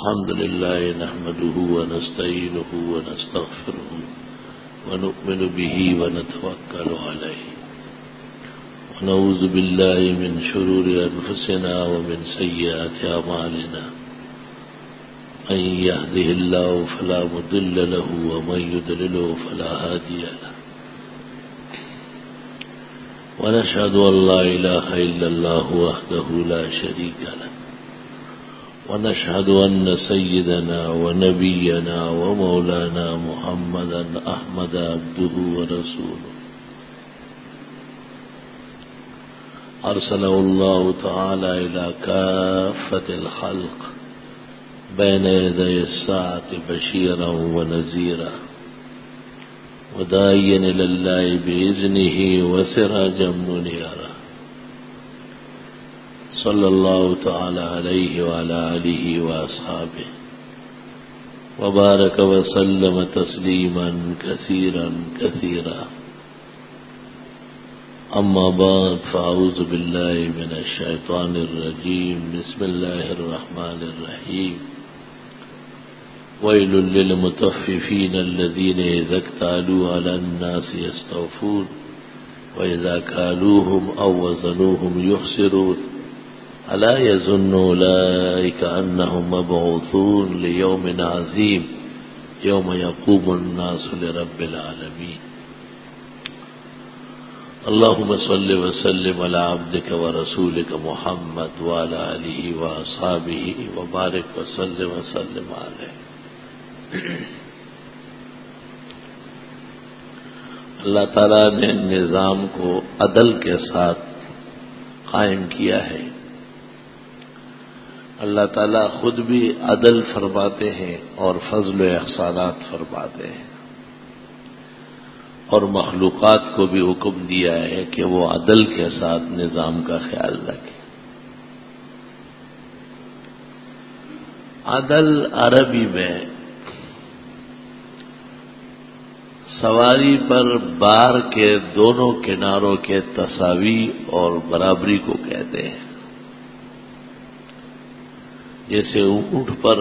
الحمد لله نحمده ونستعينه ونستغفره ونؤمن به ونتوكل عليه ونعوذ بالله من شرور أنفسنا ومن سيئات أعمالنا من يهده الله فلا مضل له ومن يضلله فلا هادي له ونشهد أن لا إله إلا الله وحده لا شريك له ونشهد أن سيدنا ونبينا ومولانا محمدا أحمد عبده ورسوله أرسله الله تعالى إلى كافة الخلق بين يدي الساعة بشيرا ونذيرا وداعيا إلى الله بإذنه وسراجا منيرا صلى الله تعالى عليه وعلى آله وأصحابه وبارك وسلم تسليما كثيرا كثيرا أما بعد فأعوذ بالله من الشيطان الرجيم بسم الله الرحمن الرحيم ويل للمطففين الذين إذا اكتالوا على الناس يستوفون وإذا كالوهم أو وزنوهم يخسرون ألا يظن أولئك أنهم مبعوثون ليوم عظيم يوم يقوم الناس لرب العالمين اللهم صل وسلم على عبدك ورسولك محمد وعلى آله وأصحابه وبارك وسلم عليه. اللہ تعالیٰ نے نظام کو عدل کے ساتھ قائم کیا ہے. اللہ تعالیٰ خود بھی عدل فرماتے ہیں اور فضل و احسانات فرماتے ہیں اور مخلوقات کو بھی حکم دیا ہے کہ وہ عدل کے ساتھ نظام کا خیال رکھیں. عدل عربی میں سواری پر بار کے دونوں کناروں کے تساوی اور برابری کو کہتے ہیں. جیسے اونٹ پر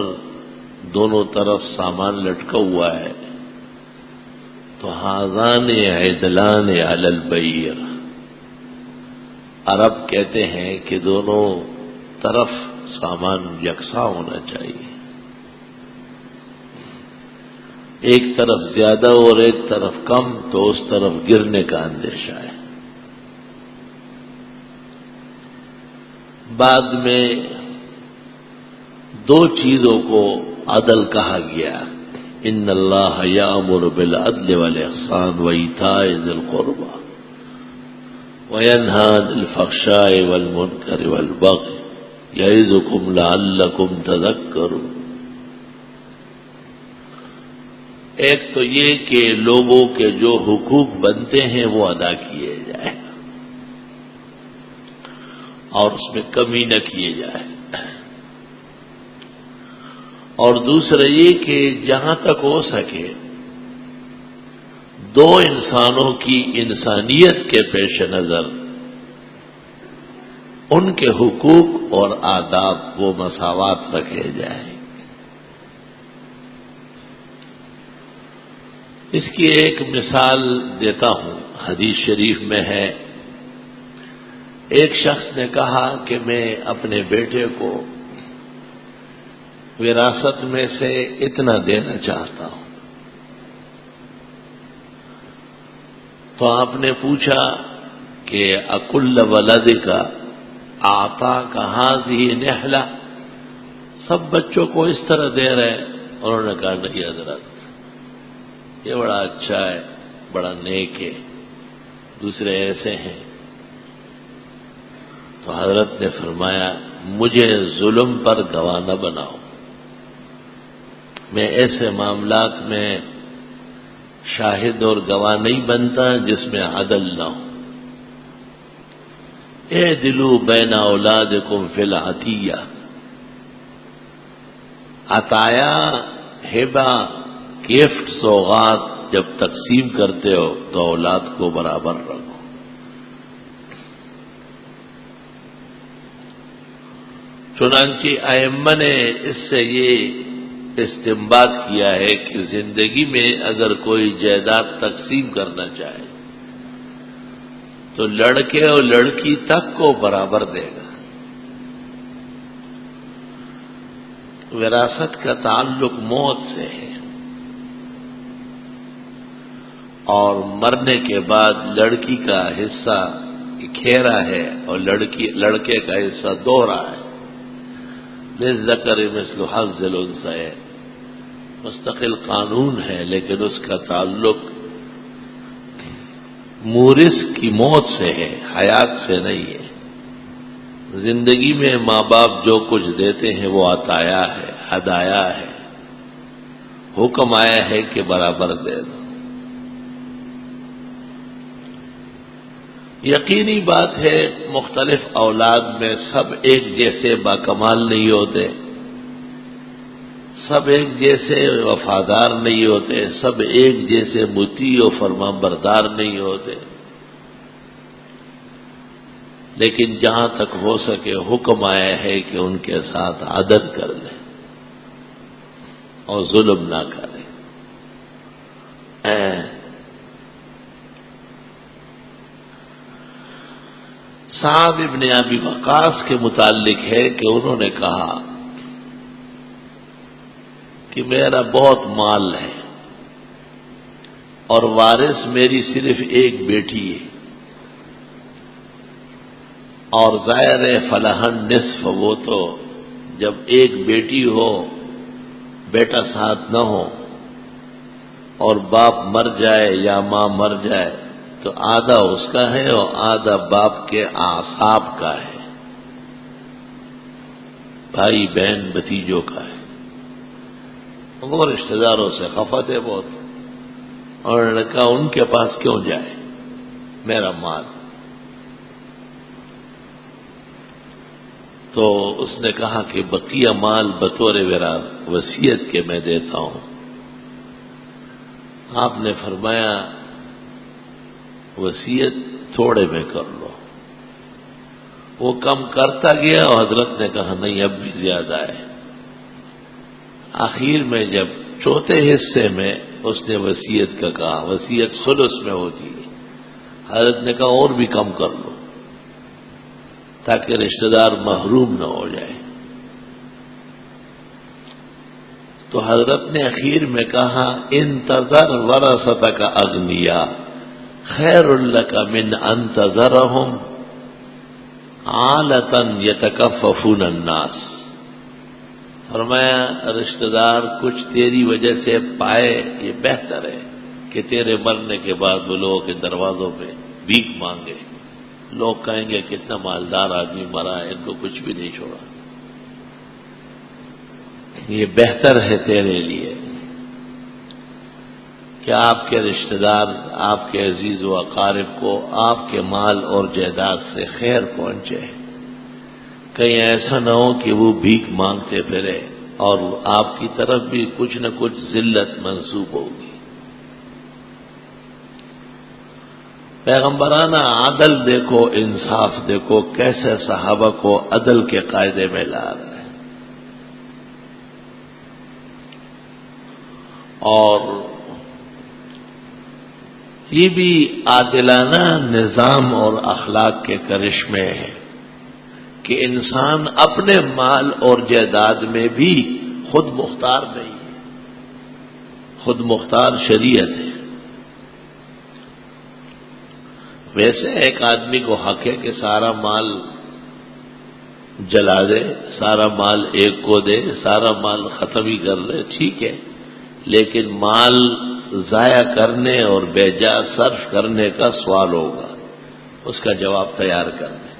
دونوں طرف سامان لٹکا ہوا ہے تو ہاذان عدلان علی البعیر، عرب کہتے ہیں کہ دونوں طرف سامان یکساں ہونا چاہیے. ایک طرف زیادہ اور ایک طرف کم تو اس طرف گرنے کا اندیشہ ہے. بعد میں دو چیزوں کو عدل کہا گیا. ان اللہ یامر بالعدل والاحسان وایتاء ذی القربى وینہی عن الفحشاء والمنکر والبغی یعظکم لعلکم تذکرون. ایک تو یہ کہ لوگوں کے جو حقوق بنتے ہیں وہ ادا کیے جائیں اور اس میں کمی نہ کیے جائے، اور دوسرا یہ کہ جہاں تک ہو سکے دو انسانوں کی انسانیت کے پیش نظر ان کے حقوق اور آداب وہ مساوات رکھے جائیں. اس کی ایک مثال دیتا ہوں. حدیث شریف میں ہے ایک شخص نے کہا کہ میں اپنے بیٹے کو وراثت میں سے اتنا دینا چاہتا ہوں. تو آپ نے پوچھا کہ اکل ولدک اعطاک هذه نحلہ، سب بچوں کو اس طرح دے رہے ہیں؟ انہوں نے کہا نہیں حضرت، یہ بڑا اچھا ہے، بڑا نیک ہے، دوسرے ایسے ہیں. تو حضرت نے فرمایا مجھے ظلم پر گواہ نہ بناؤ، میں ایسے معاملات میں شاہد اور گواہ نہیں بنتا جس میں عدل نہ ہو. اعدلوا بین اولادکم فی العطیہ، عطایا ہبہ گفٹ سوغات جب تقسیم کرتے ہو تو اولاد کو برابر رکھو. چنانچہ ائمہ نے اس سے یہ استنباط کیا ہے کہ زندگی میں اگر کوئی جائیداد تقسیم کرنا چاہے تو لڑکے اور لڑکی تک کو برابر دے گا۔ وراثت کا تعلق موت سے ہے، اور مرنے کے بعد لڑکی کا حصہ کھیرا ہے اور لڑکے کا حصہ دوہرا ہے۔ للذکر مثل حظ الانثیین مستقل قانون ہے، لیکن اس کا تعلق مورث کی موت سے ہے، حیات سے نہیں ہے۔ زندگی میں ماں باپ جو کچھ دیتے ہیں وہ عطایا ہے، ہدایا ہے، حکم آیا ہے کہ برابر دے دو۔ یقینی بات ہے مختلف اولاد میں سب ایک جیسے باکمال نہیں ہوتے، سب ایک جیسے وفادار نہیں ہوتے، سب ایک جیسے مطیع و فرمان بردار نہیں ہوتے، لیکن جہاں تک ہو سکے حکم آیا ہے کہ ان کے ساتھ عدل کر لیں اور ظلم نہ کریں۔ سعد ابن ابی وقاص کے متعلق ہے کہ انہوں نے کہا کہ میرا بہت مال ہے اور وارث میری صرف ایک بیٹی ہے، اور ظاہر فلاحن نصف، وہ تو جب ایک بیٹی ہو بیٹا ساتھ نہ ہو اور باپ مر جائے یا ماں مر جائے تو آدھا اس کا ہے اور آدھا باپ کے اعصاب کا ہے، بھائی بہن بھتیجوں کا ہے۔ وہ رشتہ داروں سے خفا تھے بہت، اور انہوں نے کہا ان کے پاس کیوں جائے میرا مال؟ تو اس نے کہا کہ بقیہ مال بطور وصیت کے میں دیتا ہوں۔ آپ نے فرمایا وصیت تھوڑے میں کر لو۔ وہ کم کرتا گیا اور حضرت نے کہا نہیں اب بھی زیادہ ہے۔ آخر میں جب چوتھے حصے میں اس نے وصیت کا کہا، وصیت ثلث میں ہوتی ہے، حضرت نے کہا اور بھی کم کر لو تاکہ رشتہ دار محروم نہ ہو جائے۔ تو حضرت نے اخیر میں کہا انتظر ورثتک اغنیاء خیر لک من ان تذرہم عالۃ یتکففون الناس۔ فرمایا رشتہ دار کچھ تیری وجہ سے پائے یہ بہتر ہے کہ تیرے مرنے کے بعد وہ لوگوں کے دروازوں پہ بھیک مانگے، لوگ کہیں گے کتنا مالدار آدمی مرا ہے، ان کو کچھ بھی نہیں چھوڑا۔ یہ بہتر ہے تیرے لیے کہ آپ کے رشتہ دار، آپ کے عزیز و اقارب کو آپ کے مال اور جائیداد سے خیر پہنچے، کہیں ایسا نہ ہو کہ وہ بھیک مانگتے پھرے اور آپ کی طرف بھی کچھ نہ کچھ ذلت منسوب ہوگی۔ پیغمبرانہ عدل دیکھو، انصاف دیکھو، کیسے صحابہ کو عدل کے قاعدے میں لا رہے ہیں، اور یہ بھی عادلانہ نظام اور اخلاق کے کرشمے ہے کہ انسان اپنے مال اور جائیداد میں بھی خود مختار نہیں ہے، خود مختار شریعت ہے۔ ویسے ایک آدمی کو حق ہے کہ سارا مال جلا دے، سارا مال ایک کو دے، سارا مال ختم ہی کر لے، ٹھیک ہے، لیکن مال ضائع کرنے اور بے جا صرف کرنے کا سوال ہوگا، اس کا جواب تیار کرنے۔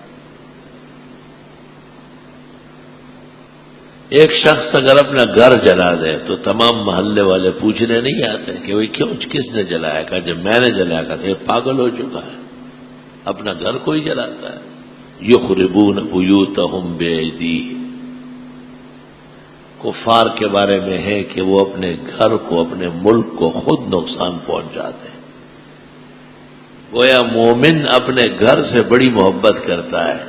ایک شخص اگر اپنا گھر جلا دے تو تمام محلے والے پوچھنے نہیں آتے کہ وہ کیوں، کس نے جلایا؟ کہا جب میں نے جلایا، کہا یہ پاگل ہو چکا ہے، اپنا گھر کوئی جلاتا ہے۔ یخربون بیوتہم بایدیہم، کفار کے بارے میں ہے کہ وہ اپنے گھر کو، اپنے ملک کو خود نقصان پہنچاتے ہیں۔ گویا مومن اپنے گھر سے بڑی محبت کرتا ہے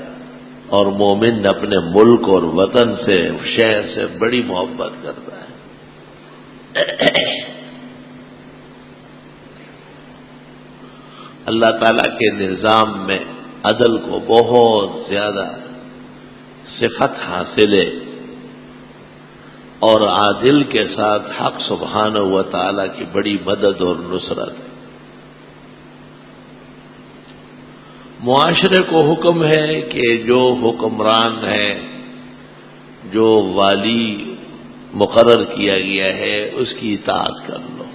اور مومن اپنے ملک اور وطن سے، شہر سے بڑی محبت کرتا ہے۔ اللہ تعالیٰ کے نظام میں عدل کو بہت زیادہ صفت حاصل ہے، اور عادل کے ساتھ حق سبحانہ و تعالیٰ کی بڑی مدد اور نصرت ہے۔ معاشرے کو حکم ہے کہ جو حکمران ہے، جو والی مقرر کیا گیا ہے، اس کی اطاعت کر لو۔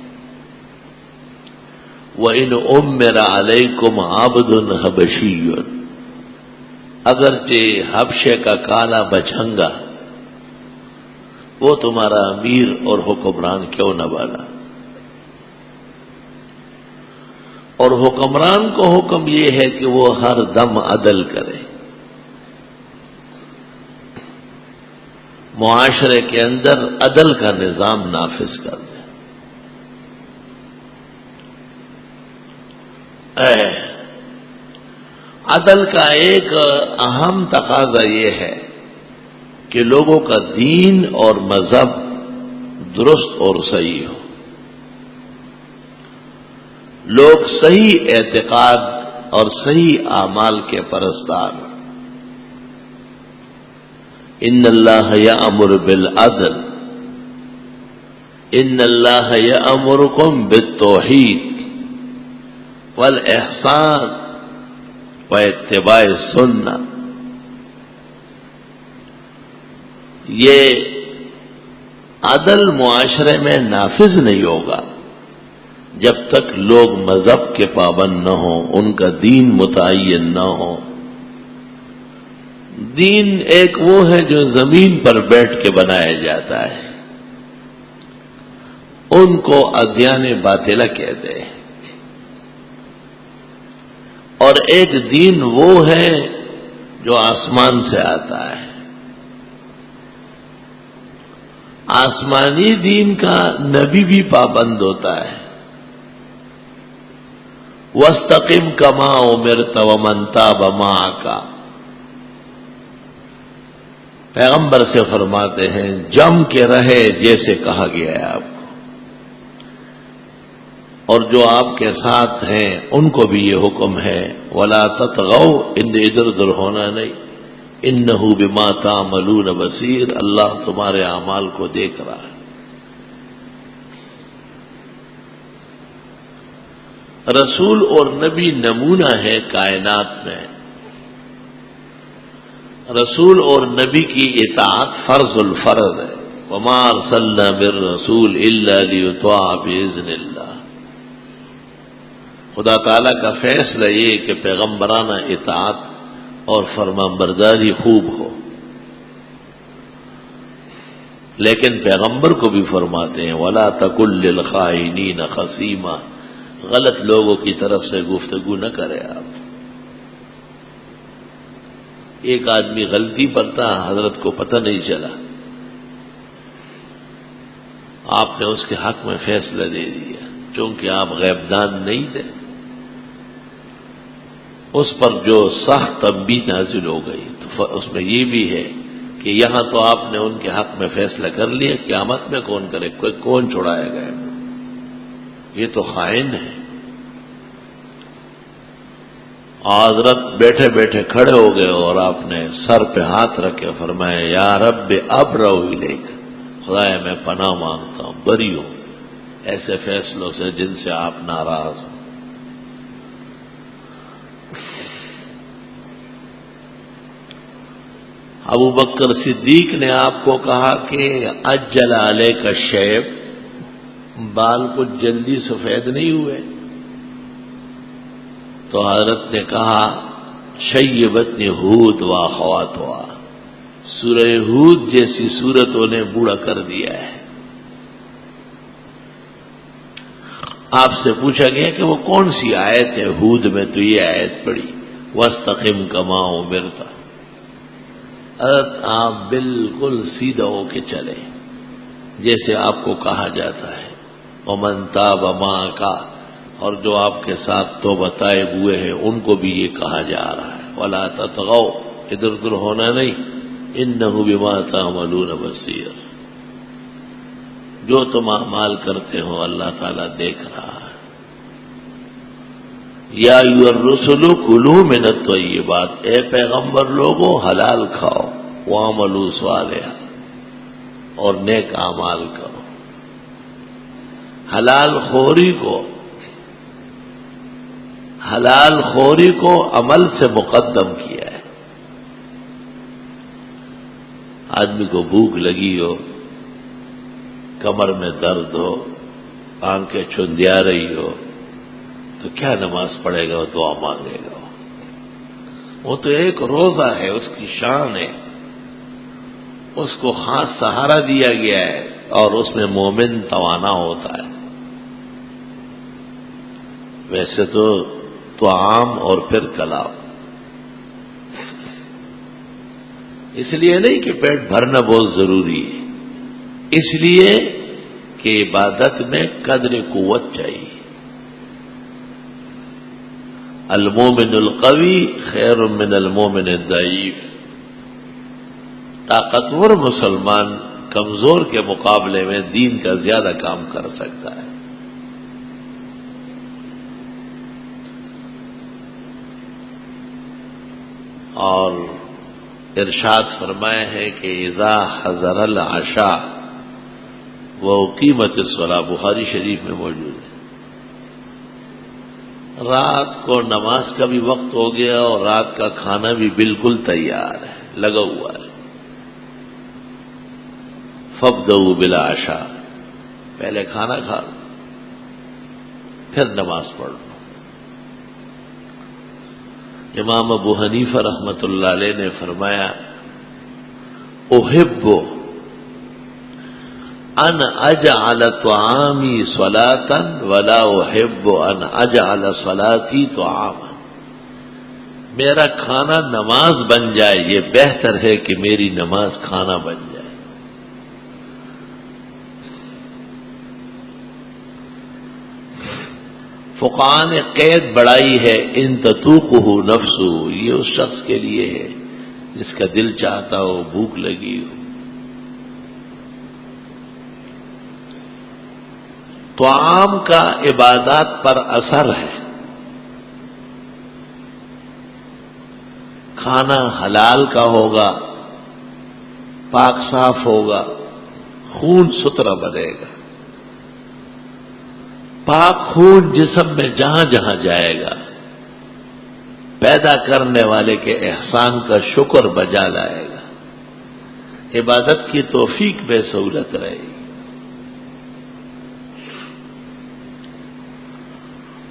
وَإِنْ أُمِّرَ عَلَيْكُمْ عَبْدٌ حَبَشِيٌّ، اگرچہ حبشے کا کالا بچھنگا وہ تمہارا امیر اور حکمران کیوں نہ بنا۔ اور حکمران کو حکم یہ ہے کہ وہ ہر دم عدل کرے، معاشرے کے اندر عدل کا نظام نافذ کر دے۔ عدل کا ایک اہم تقاضا یہ ہے کہ لوگوں کا دین اور مذہب درست اور صحیح ہو، لوگ صحیح اعتقاد اور صحیح اعمال کے پرستار ہوں۔ ان اللہ یأمر بالعدل، ان اللہ یأمرکم بالتوحید والاحسان واتباع السنہ۔ یہ عدل معاشرے میں نافذ نہیں ہوگا جب تک لوگ مذہب کے پابند نہ ہوں، ان کا دین متعین نہ ہو۔ دین ایک وہ ہے جو زمین پر بیٹھ کے بنایا جاتا ہے، ان کو ادیان باطلہ کہتے ہیں، اور ایک دین وہ ہے جو آسمان سے آتا ہے۔ آسمانی دین کا نبی بھی پابند ہوتا ہے۔ وَاسْتَقِمْ كَمَا أُمِرْتَ وَمَنْ تَابَ مَعَكَ، پیغمبر سے فرماتے ہیں جم کے رہے جیسے کہا گیا ہے آپ کو، اور جو آپ کے ساتھ ہیں ان کو بھی یہ حکم ہے وَلَا تَطْغَوْا، ادھر ادھر ہونا نہیں، اِنَّهُ بِمَا تَعْمَلُونَ بَصِيرٌ، اللہ تمہارے اعمال کو دیکھ رہا ہے۔ رسول اور نبی نمونہ ہے کائنات میں، رسول اور نبی کی اطاعت فرض الفرض ہے۔ وَمَا أَرْسَلْنَا مِن رَّسُولٍ إِلَّا لِيُطَاعَ بِإِذْنِ اللَّهِ، خدا تعالیٰ کا فیصلہ یہ کہ پیغمبرانہ اطاعت اور فرمانبرداری خوب ہو، لیکن پیغمبر کو بھی فرماتے ہیں وَلَا تَكُن لِّلْخَائِنِينَ خَصِيمًا، غلط لوگوں کی طرف سے گفتگو نہ کرے آپ۔ ایک آدمی غلطی کرتا، حضرت کو پتہ نہیں چلا، آپ نے اس کے حق میں فیصلہ دے دیا، چونکہ آپ غیب دان نہیں تھے، اس پر جو سخت تنبیہ نازل ہو گئی، تو اس میں یہ بھی ہے کہ یہاں تو آپ نے ان کے حق میں فیصلہ کر لیا، قیامت میں کون کرے، کون چھڑائے گا، یہ تو خائن ہے۔ حضرت بیٹھے بیٹھے کھڑے ہو گئے اور آپ نے سر پہ ہاتھ رکھے فرمایا یا رب ابرؤ الیک، خدایا میں پناہ مانگتا ہوں، بری ہوں ایسے فیصلوں سے جن سے آپ ناراض ہوں۔ ابو بکر صدیق نے آپ کو کہا کہ اجل علیک الشیب، بال کچھ جلدی سفید نہیں ہوئے؟ تو حضرت نے کہا شیبتنی ہود و اخواتها، سورہ ہود جیسی سورتوں نے بوڑھا کر دیا ہے۔ آپ سے پوچھا گیا کہ وہ کون سی آیت ہے ہود میں، تو یہ آیت پڑھی وَاسْتَقِمْ كَمَا أُمِرْتَ، حضرت آپ بالکل سیدھا ہو کے چلے جیسے آپ کو کہا جاتا ہے۔ وَمَن تَابَ مَعَكَ، اور جو آپ کے ساتھ توبہ تائب ہوئے ہیں ان کو بھی یہ کہا جا رہا ہے وَلَا تَطْغَوْا، ادھر ادھر ہونا نہیں، انہ بما تعملون بصیر، جو تم اعمال کرتے ہو اللہ تعالیٰ دیکھ رہا ہے۔ یا ایھا الرسل کلوا من الطیبات، اے پیغمبر لوگوں حلال کھاؤ، واعملوا صالحا، اور نیک اعمال کرو۔ حلال خوری کو عمل سے مقدم کیا ہے۔ آدمی کو بھوک لگی ہو، کمر میں درد ہو، آنکھیں چندیا رہی ہو، تو کیا نماز پڑھے گا، دعا مانگے گا؟ وہ تو ایک روزہ ہے، اس کی شان ہے، اس کو خاص سہارا دیا گیا ہے، اور اس میں مومن توانا ہوتا ہے۔ ویسے تو عام اور پھر کلام، اس لیے نہیں کہ پیٹ بھرنا بہت ضروری ہے، اس لیے کہ عبادت میں قدر قوت چاہیے۔ المومن القوی خیر من المومن الضعیف، طاقتور مسلمان کمزور کے مقابلے میں دین کا زیادہ کام کر سکتا ہے۔ اور ارشاد فرمایا ہے کہ اذا حضر العشاء واقیمت الصلاۃ، بخاری شریف میں موجود ہے، رات کو نماز کا بھی وقت ہو گیا اور رات کا کھانا بھی بالکل تیار ہے، لگا ہوا ہے، فابدؤوا بالعشاء، پہلے کھانا کھا لو پھر نماز پڑھ لو۔ امام ابو حنیفہ رحمۃ اللہ علیہ نے فرمایا احب ان اجعل طعامی صلاۃ ولا احب ان اجعل صلاتی طعاما، میرا کھانا نماز بن جائے یہ بہتر ہے کہ میری نماز کھانا بن جائے۔ فقہاء نے قید بڑھائی ہے ان تطوقہ نفسہ، یہ اس شخص کے لیے ہے جس کا دل چاہتا ہو، بھوک لگی ہو۔ طعام کا عبادات پر اثر ہے، کھانا حلال کا ہوگا، پاک صاف ہوگا، خون ستھرا بنے گا، پاک خون جسم میں جہاں جہاں جائے گا پیدا کرنے والے کے احسان کا شکر بجا لائے گا، عبادت کی توفیق بے سہولت رہے گی۔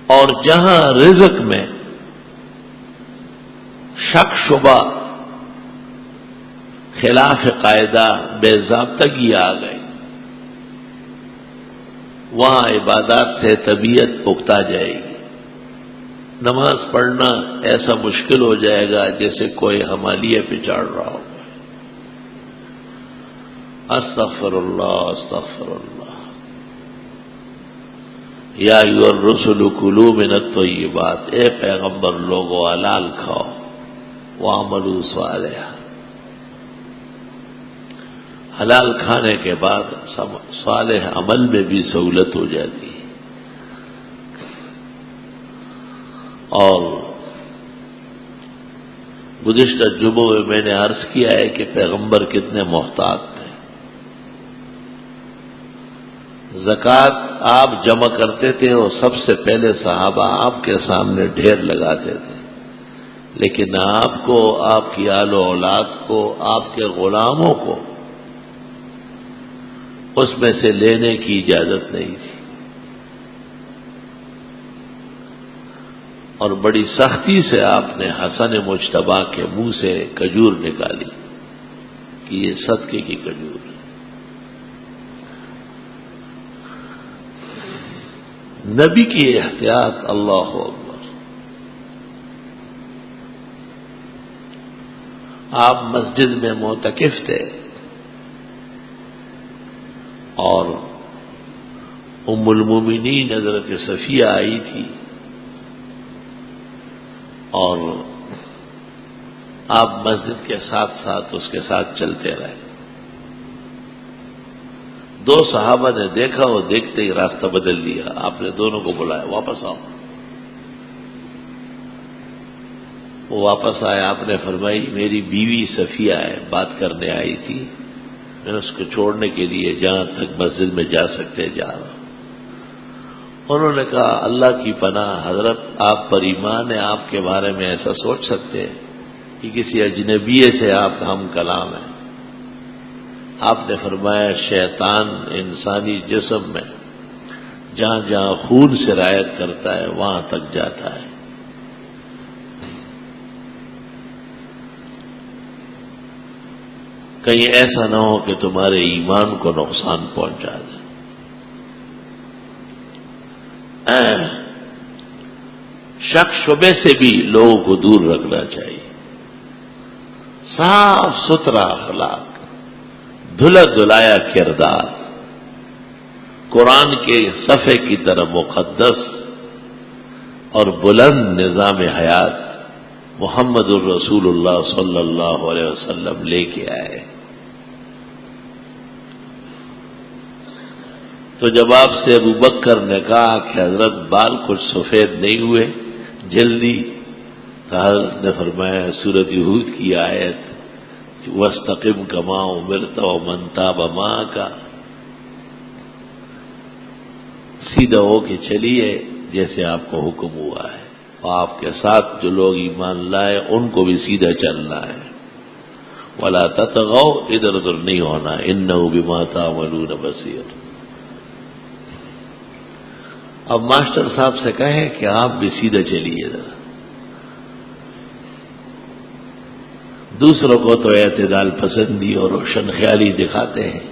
اور جہاں رزق میں شک شبہ، خلاف قاعدہ، بے ضابطگی آ گئی، وہاں عبادات سے طبیعت اکتا جائے گی، نماز پڑھنا ایسا مشکل ہو جائے گا جیسے کوئی حمالیہ پہ چڑھ رہا ہو۔ استغفر اللہ استغفر اللہ۔ یا ایھا الرسل کلوا من الطیبات، اے پیغمبر لوگوں حلال کھاؤ، واعملوا صالحا، حلال کھانے کے بعد صالح عمل میں بھی سہولت ہو جاتی ہے۔ اور گزشتہ جمعوں میں میں نے عرض کیا ہے کہ پیغمبر کتنے محتاط تھے، زکوٰۃ آپ جمع کرتے تھے اور سب سے پہلے صحابہ آپ کے سامنے ڈھیر لگاتے تھے، لیکن آپ کو، آپ کی آل و اولاد کو، آپ کے غلاموں کو اس میں سے لینے کی اجازت نہیں تھی، اور بڑی سختی سے آپ نے حسن مجتبیٰ کے منہ سے کھجور نکالی کہ یہ صدقے کی کھجور ہے۔ نبی کی احتیاط، اللہ اکبر۔ آپ مسجد میں معتکف تھے اور ام المومنین حضرت صفیہ آئی تھی اور آپ مسجد کے ساتھ ساتھ اس کے ساتھ چلتے رہے۔ دو صحابہ نے دیکھا، وہ دیکھتے ہی راستہ بدل لیا، آپ نے دونوں کو بلایا واپس آؤ۔ وہ واپس آئے، آپ نے فرمائی میری بیوی صفیہ ہے، بات کرنے آئی تھی، میں اس کو چھوڑنے کے لیے جہاں تک مسجد میں جا سکتے جا رہا ہوں۔ انہوں نے کہا اللہ کی پناہ حضرت، آپ پر ایمان ہے، آپ کے بارے میں ایسا سوچ سکتے ہیں کہ کسی اجنبیے سے آپ ہم کلام ہیں؟ آپ نے فرمایا شیطان انسانی جسم میں جہاں جہاں خون سرایت کرتا ہے وہاں تک جاتا ہے۔ کہیں ایسا نہ ہو کہ تمہارے ایمان کو نقصان پہنچا دے۔ شک شبے سے بھی لوگوں کو دور رکھنا چاہیے۔ صاف ستھرا اخلاق، دھلا دھلایا کردار، قرآن کے صفحے کی طرح مقدس اور بلند نظام حیات محمد الرسول اللہ صلی اللہ علیہ وسلم لے کے آئے۔ تو جب آپ سے ابو بکر نے کہا کہ حضرت بال کچھ سفید نہیں ہوئے جلدی، تو حضرت نے فرمایا سورۃ ہود کی آیت وَاسْتَقِمْ كَمَا أُمِرْتَ وَمَنْ تَابَ مَعَكَ، سیدھا ہو کے چلیے جیسے آپ کو حکم ہوا ہے، اور آپ کے ساتھ جو لوگ ایمان لائے ان کو بھی سیدھا چلنا ہے۔ وَلَا تَطْغَوْا، ادھر ادھر نہیں ہونا، إِنَّهُ بِمَا تَعْمَلُونَ بَصِيرٌ۔ اب ماسٹر صاحب سے کہیں کہ آپ بھی سیدھا چلیے ذرا۔ دوسروں کو تو اعتدال پسندی اور روشن خیالی دکھاتے ہیں،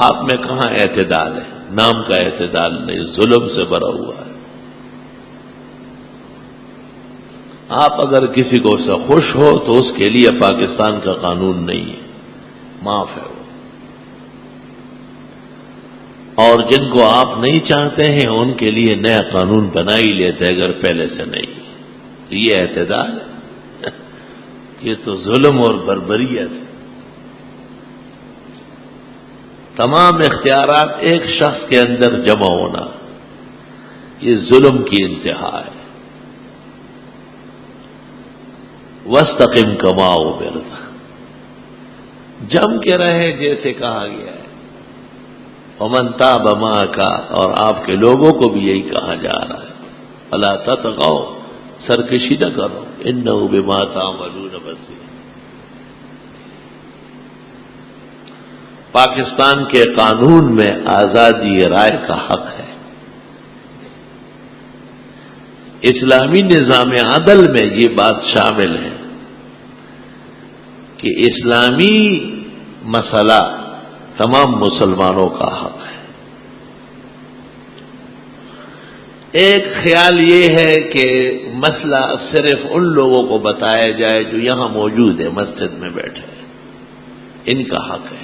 آپ میں کہاں اعتدال ہے؟ نام کا اعتدال نہیں، ظلم سے بھرا ہوا ہے۔ آپ اگر کسی کو سے خوش ہو تو اس کے لیے پاکستان کا قانون نہیں ہے، معاف ہے وہ، اور جن کو آپ نہیں چاہتے ہیں ان کے لیے نیا قانون بنا ہی لیتے اگر پہلے سے نہیں، تو یہ اعتدال ہے؟ یہ تو ظلم اور بربریت ہے۔ تمام اختیارات ایک شخص کے اندر جمع ہونا، یہ ظلم کی انتہا ہے۔ وَاسْتَقِمْ كَمَا أُمِرْتَ، جم کے رہے جیسے کہا گیا ہے۔ وَمَنْ تَابَ مَعَكَ، اور آپ کے لوگوں کو بھی یہی کہا جا رہا ہے وَلَا تَطْغَوْا، سرکشی نہ کرو، إِنَّهُ بِمَا تَعْمَلُونَ بَصِيرٌ۔ پاکستان کے قانون میں آزادی رائے کا حق ہے، اسلامی نظام عدل میں یہ بات شامل ہے کہ اسلامی مسئلہ تمام مسلمانوں کا حق ہے۔ ایک خیال یہ ہے کہ مسئلہ صرف ان لوگوں کو بتایا جائے جو یہاں موجود ہے، مسجد میں بیٹھے ہیں، ان کا حق ہے،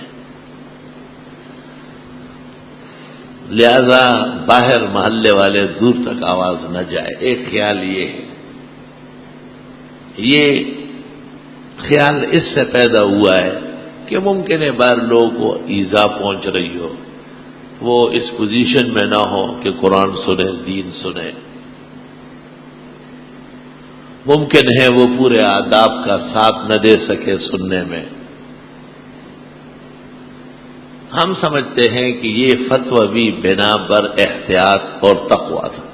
لہذا باہر محلے والے دور تک آواز نہ جائے۔ ایک خیال یہ ہے، یہ خیال اس سے پیدا ہوا ہے کہ ممکن ہے باہر لوگوں کو ایذا پہنچ رہی ہو، وہ اس پوزیشن میں نہ ہو کہ قرآن سنے، دین سنے، ممکن ہے وہ پورے آداب کا ساتھ نہ دے سکے سننے میں۔ ہم سمجھتے ہیں کہ یہ فتویٰ بھی بنا بر احتیاط اور تقویٰ تھا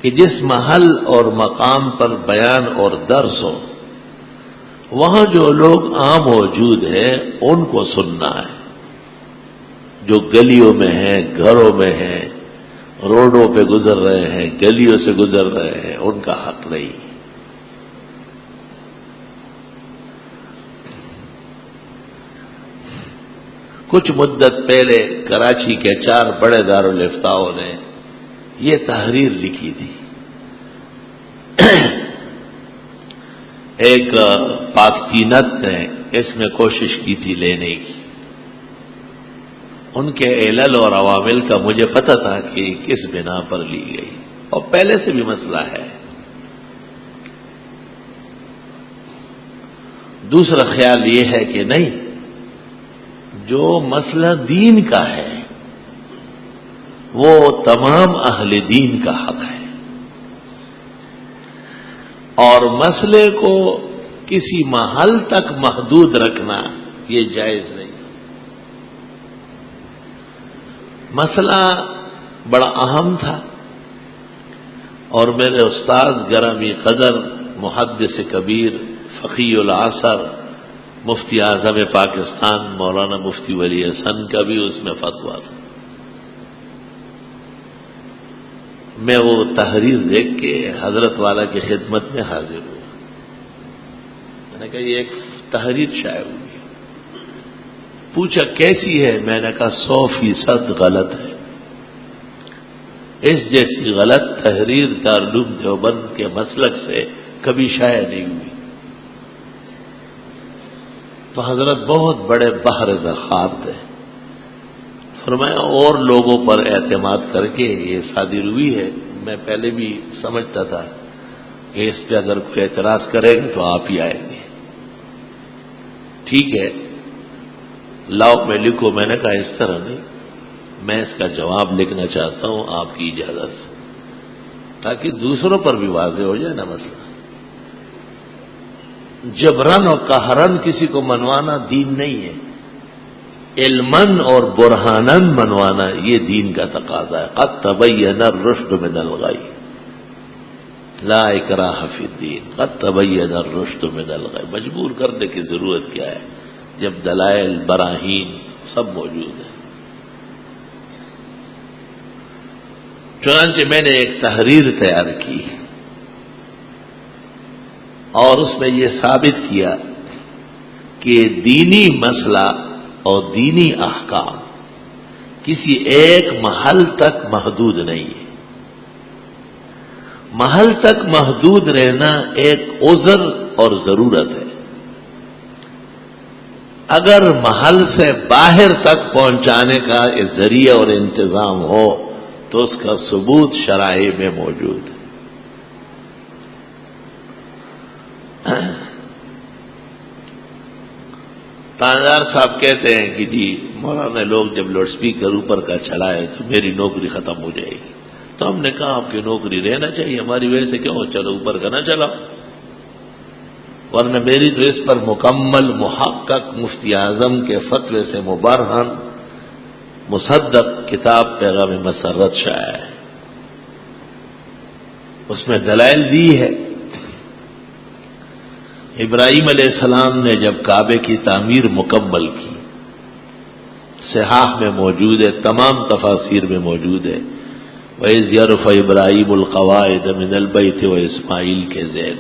کہ جس محل اور مقام پر بیان اور درس ہو وہاں جو لوگ عام موجود ہیں ان کو سننا ہے، جو گلیوں میں ہیں، گھروں میں ہیں، روڈوں پہ گزر رہے ہیں، گلیوں سے گزر رہے ہیں، ان کا حق نہیں۔ کچھ مدت پہلے کراچی کے 4 بڑے دارالفتاؤں نے یہ تحریر لکھی تھی، ایک پاک تینت نے اس میں کوشش کی تھی لینے کی، ان کے علل اور عوامل کا مجھے پتہ تھا کہ کس بنا پر لی گئی۔ اور پہلے سے بھی مسئلہ ہے. دوسرا خیال یہ ہے کہ نہیں، جو مسئلہ دین کا ہے وہ تمام اہل دین کا حق ہے، اور مسئلے کو کسی محل تک محدود رکھنا یہ جائز نہیں. مسئلہ بڑا اہم تھا، اور میرے استاذ گرامی قدر محدث کبیر فقیہ العصر مفتی اعظم پاکستان مولانا مفتی ولی حسن کا بھی اس میں فتویٰ تھا. میں وہ تحریر دیکھ کے حضرت والا کی خدمت میں حاضر ہوا. میں نے کہا یہ ایک تحریر شائع ہوئی. پوچھا کیسی ہے؟ میں نے کہا 100% غلط ہے. اس جیسی غلط تحریر دارالعلوم دیوبند کے مسلک سے کبھی شائع نہیں ہوئی. تو حضرت بہت بڑے بحر ذخائر تھے. فرمایا اور لوگوں پر اعتماد کر کے یہ صادر ہوئی ہے. میں پہلے بھی سمجھتا تھا کہ اس پہ اگر کوئی اعتراض کرے گا تو آپ ہی آئیں گے. ٹھیک ہے لاؤ میں لکھو. میں نے کہا اس طرح نہیں، میں اس کا جواب لکھنا چاہتا ہوں آپ کی اجازت سے، تاکہ دوسروں پر بھی واضح ہو جائے نا مسئلہ. جبرن اور قہرن کسی کو منوانا دین نہیں ہے. علمن اور برہانن منوانا یہ دین کا تقاضا ہے. قد تبین الرشد من الغی لا اکراہ فی الدین. قد تبین الرشد من الغی. مجبور کرنے کی ضرورت کیا ہے جب دلائل براہین سب موجود ہیں. چنانچہ میں نے ایک تحریر تیار کی اور اس میں یہ ثابت کیا کہ دینی مسئلہ اور دینی احکام کسی ایک محل تک محدود نہیں ہے. محل تک محدود رہنا ایک عذر اور ضرورت ہے. اگر محل سے باہر تک پہنچانے کا ذریعہ اور انتظام ہو تو اس کا ثبوت شرائع میں موجود ہے. تاندار صاحب کہتے ہیں کہ جی مولانا لوگ جب لاؤڈ اسپیکر اوپر کا چلائے تو میری نوکری ختم ہو جائے گی. تو ہم نے کہا آپ کی نوکری رہنا چاہیے، ہماری وجہ سے کیوں ہو؟ چلو اوپر کا نہ چلاؤ. ورنہ میری تو اس پر مکمل محقق مفتی اعظم کے فتوے سے مبرہن مصدق کتاب پیغام مسرت شائع ہے. اس میں دلائل دی ہے. ابراہیم علیہ السلام نے جب کعبے کی تعمیر مکمل کی، صحاح میں موجود ہے، تمام تفاسیر میں موجود ہے، وَإِذْ يَرْفَعُ إِبْرَاهِيمُ الْقَوَاعِدَ مِنَ الْبَيْتِ وَإِسْمَاعِیلُ کے ذیل.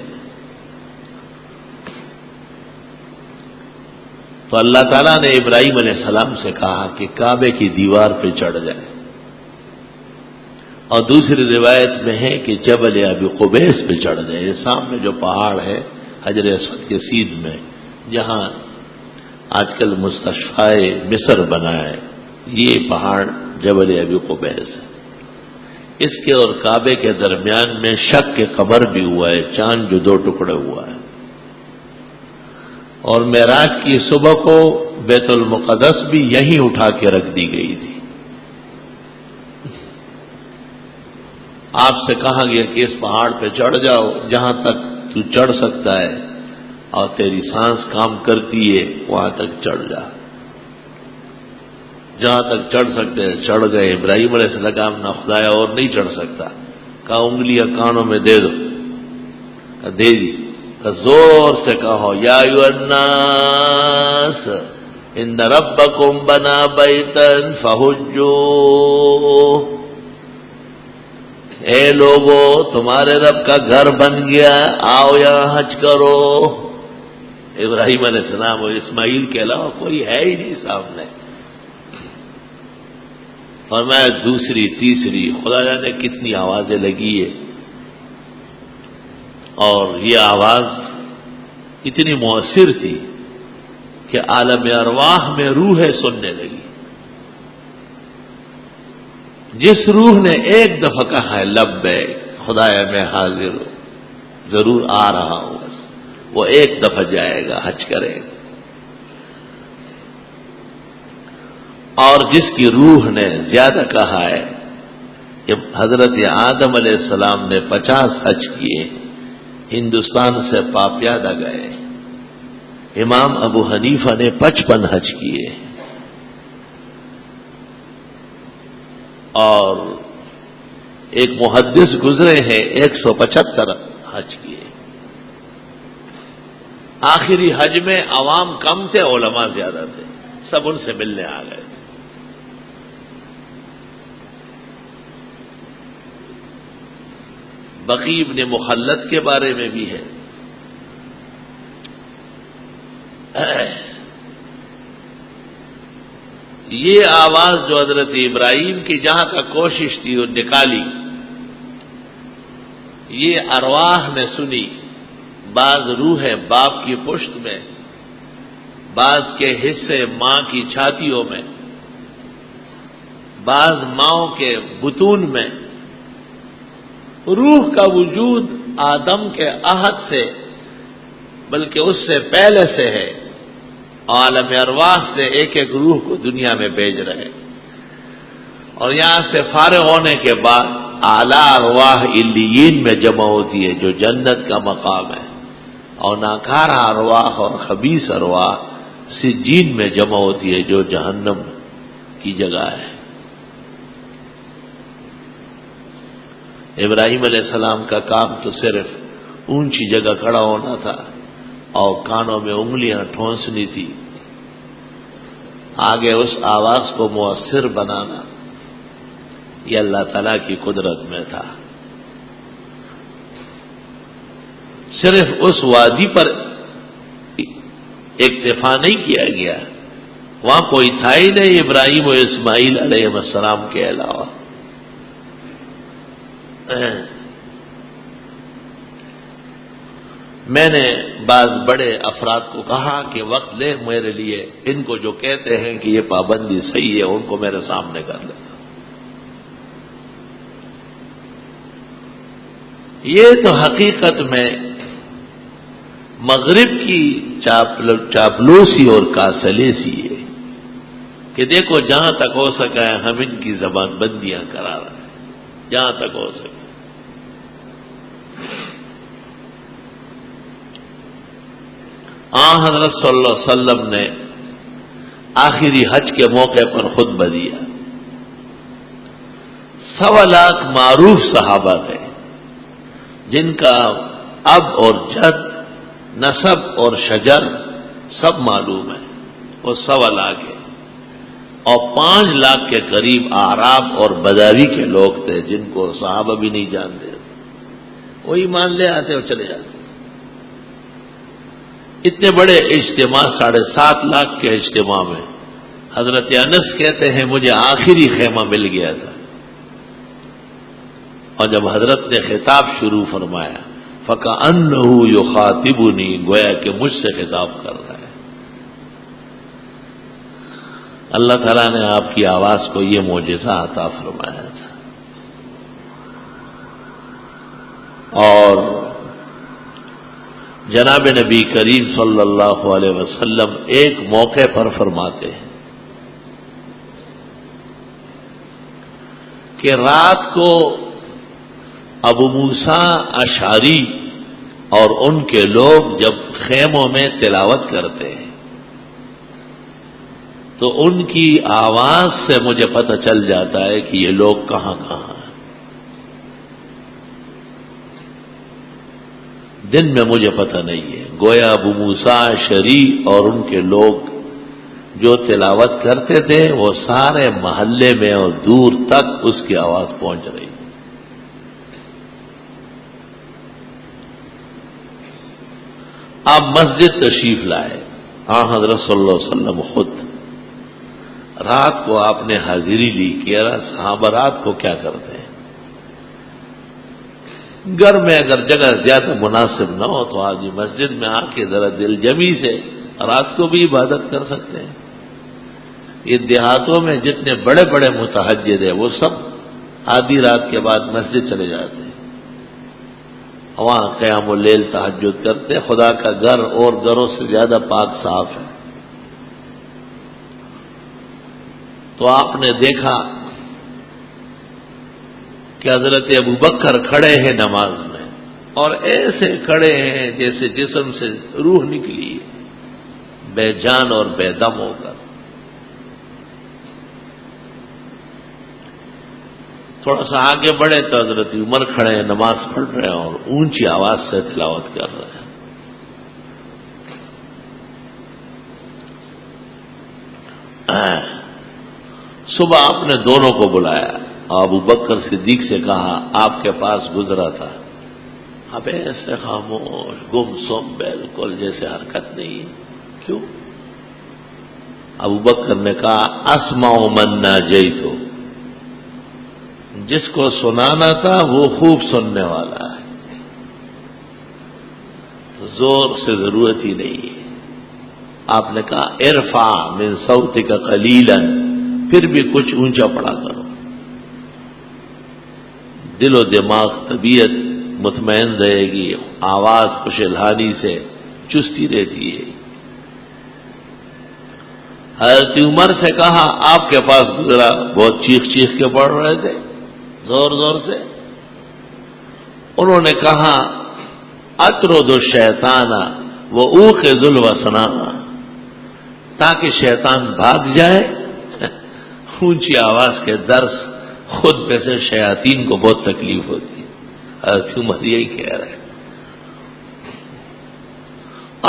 تو اللہ تعالیٰ نے ابراہیم علیہ السلام سے کہا کہ کعبے کی دیوار پہ چڑھ جائے. اور دوسری روایت میں ہے کہ جبل ابی قبیس پہ چڑھ جائے. یہ سامنے جو پہاڑ ہے حجر اسود کے سیدھ میں، جہاں آج کل مستشفیٰ مصر بنا ہے، یہ پہاڑ جبل ابی قبیس ہے. اس کے اور کعبے کے درمیان میں شق کے قمر بھی ہوا ہے، چاند جو 2 ٹکڑے ہوا ہے. اور معراج کی صبح کو بیت المقدس بھی یہیں اٹھا کے رکھ دی گئی تھی. آپ سے کہا گیا کہ اس پہاڑ پہ چڑھ جاؤ، جہاں تک تو چڑھ سکتا ہے اور تیری سانس کام کرتی ہے وہاں تک چڑھ جا. جہاں تک چڑھ سکتے ہیں چڑھ گئے. ابراہیم علیہ السلام نہ خدایا اور نہیں چڑھ سکتا، کہا انگلیاں کانوں میں دے دو، دے دی. زور سے کہو یا ایھا الناس ان ربکم بنا بیتا فحجوا. اے لوگو تمہارے رب کا گھر بن گیا، آؤ یہاں حج کرو. ابراہیم علیہ السلام اور اسماعیل کے علاوہ کوئی ہے ہی نہیں سامنے. فرمایا دوسری تیسری خدا جانے کتنی آوازیں لگی ہے، اور یہ آواز اتنی مؤثر تھی کہ عالم ارواح میں روحیں سننے لگی. جس روح نے ایک دفعہ کہا ہے لبیک خدایا میں حاضر ہوں، ضرور آ رہا ہوں، بس وہ ایک دفعہ جائے گا، حج کرے گا۔ اور جس کی روح نے زیادہ کہا ہے کہ حضرت آدم علیہ السلام نے 50 حج کیے، ہندوستان سے پاپیادہ گئے، امام ابو حنیفہ نے 55 حج کیے، اور ایک محدث گزرے ہیں 175 حج کیے۔ آخری حج میں عوام کم تھے، علماء زیادہ تھے، سب ان سے ملنے آ گئے۔ بقی ابن مخلد کے بارے میں بھی ہے، یہ آواز جو حضرت ابراہیم کی جہاں تک کوشش تھی وہ نکالی، یہ ارواح نے سنی، بعض روحیں باپ کی پشت میں، بعض کے حصے ماں کی چھاتیوں میں، بعض ماؤں کے بطون میں۔ روح کا وجود آدم کے عہد سے بلکہ اس سے پہلے سے ہے، عالم ارواح سے ایک ایک روح کو دنیا میں بھیج رہے، اور یہاں سے فارغ ہونے کے بعد اعلیٰ ارواح علیین میں جمع ہوتی ہے جو جنت کا مقام ہے، اور ناکارہ ارواح اور خبیث ارواح سجین میں جمع ہوتی ہے جو جہنم کی جگہ ہے۔ ابراہیم علیہ السلام کا کام تو صرف اونچی جگہ کھڑا ہونا تھا اور کانوں میں انگلیاں ٹھونسنی تھی، آگے اس آواز کو مؤثر بنانا یہ اللہ تعالیٰ کی قدرت میں تھا۔ صرف اس وادی پر اکتفا نہیں کیا گیا، وہاں کوئی تھا ہی نہیں ابراہیم و اسماعیل علیہ السلام کے علاوہ۔ میں نے بعض بڑے افراد کو کہا کہ وقت لے میرے لیے، ان کو جو کہتے ہیں کہ یہ پابندی صحیح ہے ان کو میرے سامنے کر لے۔ یہ تو حقیقت میں مغرب کی چاپلوسی اور کاسلیسی ہے کہ دیکھو جہاں تک ہو سکا ہے ہم ان کی زبان بندیاں کرا رہے ہیں، جہاں تک ہو سکے۔ حضرت صلی اللہ علیہ وسلم نے آخری حج کے موقع پر خطبہ دیا، 1.25 لاکھ معروف صحابہ تھے جن کا اب اور جد، نسب اور شجر سب معلوم ہے، وہ 1.25 لاکھ ہے، اور 5 لاکھ کے قریب اعراب اور بداوی کے لوگ تھے جن کو صحابہ بھی نہیں جانتے، وہ ایمان لے آتے اور چلے جاتے۔ اتنے بڑے اجتماع، 7.5 لاکھ کے اجتماع میں حضرت انس کہتے ہیں مجھے آخری خیمہ مل گیا تھا، اور جب حضرت نے خطاب شروع فرمایا فَكَأَنَّهُ يُخَاطِبُنِي، گویا کہ مجھ سے خطاب کر رہا ہے۔ اللہ تعالیٰ نے آپ کی آواز کو یہ معجزہ عطا فرمایا تھا۔ اور جناب نبی کریم صلی اللہ علیہ وسلم ایک موقع پر فرماتے ہیں کہ رات کو ابو موسیٰ اشعری اور ان کے لوگ جب خیموں میں تلاوت کرتے ہیں تو ان کی آواز سے مجھے پتہ چل جاتا ہے کہ یہ لوگ کہاں کہاں ہیں۔ دن میں مجھے پتہ نہیں ہے، گویا ابو موسیٰ اشعری اور ان کے لوگ جو تلاوت کرتے تھے وہ سارے محلے میں اور دور تک اس کی آواز پہنچ رہی۔ آپ مسجد تشریف لائے، حضرت صلی اللہ علیہ وسلم خود رات کو آپ نے حاضری لی کہ صحابہ رات کو کیا کرتے ہیں۔ گھر میں اگر جگہ زیادہ مناسب نہ ہو تو آدمی مسجد میں آ کے ذرا دل جمی سے رات کو بھی عبادت کر سکتے ہیں۔ یہ دیہاتوں میں جتنے بڑے بڑے متحجد ہیں وہ سب آدھی رات کے بعد مسجد چلے جاتے ہیں، وہاں قیام اللیل تہجد کرتے، خدا کا گھر اور گھروں سے زیادہ پاک صاف ہے۔ تو آپ نے دیکھا کہ حضرت ابوبکر کھڑے ہیں نماز میں، اور ایسے کھڑے ہیں جیسے جسم سے روح نکلی ہے، بے جان اور بے دم ہو کر۔ تھوڑا سا آگے بڑھے تو حضرت عمر کھڑے ہیں، نماز پڑھ رہے ہیں اور اونچی آواز سے تلاوت کر رہے ہیں۔ صبح آپ نے دونوں کو بلایا، ابو بکر صدیق سے کہا آپ کے پاس گزرا تھا، اب ایسے خاموش گم سم بالکل جیسے حرکت نہیں ہے، کیوں؟ ابو بکر نے کہا اسمع من ناجیتو، جس کو سنانا تھا وہ خوب سننے والا ہے، زور سے ضرورت ہی نہیں ہے۔ آپ نے کہا ارفع من صوتک قلیلا، پھر بھی کچھ اونچا پڑا کرو، دل و دماغ طبیعت مطمئن رہے گی، آواز خوش الحانی سے چستی رہتی ہے۔ حضرت عمر سے کہا آپ کے پاس گزرا، بہت چیخ چیخ کے پڑھ رہے تھے زور زور سے، انہوں نے کہا اطرد الشیطان وأوقظ الوسنان، تاکہ شیطان بھاگ جائے۔ اونچی آواز کے درس خود پہ سے شیاطین کو بہت تکلیف ہوتی ہے، حضرت عمر یہی کہہ رہے ہیں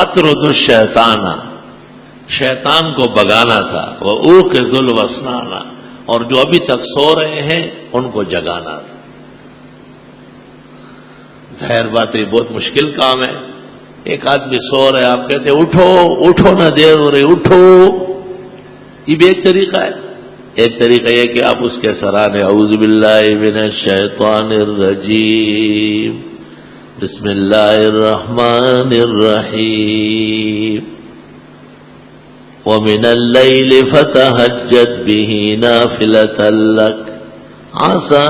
اطرد الشیطان، شیطان کو بگانا تھا، وأوقظ الوسنان، اور جو ابھی تک سو رہے ہیں ان کو جگانا تھا۔ ظاہر بات ہے بہت مشکل کام ہے، ایک آدمی سو رہے آپ کہتے اٹھو اٹھو نہ دیر ہو رہی اٹھو، یہ بھی ایک طریقہ ہے۔ ایک طریقہ یہ کہ آپ اس کے سرانے اعوذ باللہ من الشیطان الرجیم بسم اللہ الرحمن الرحیم ومن اللیل فتہجد بہ نافلۃ لک عسى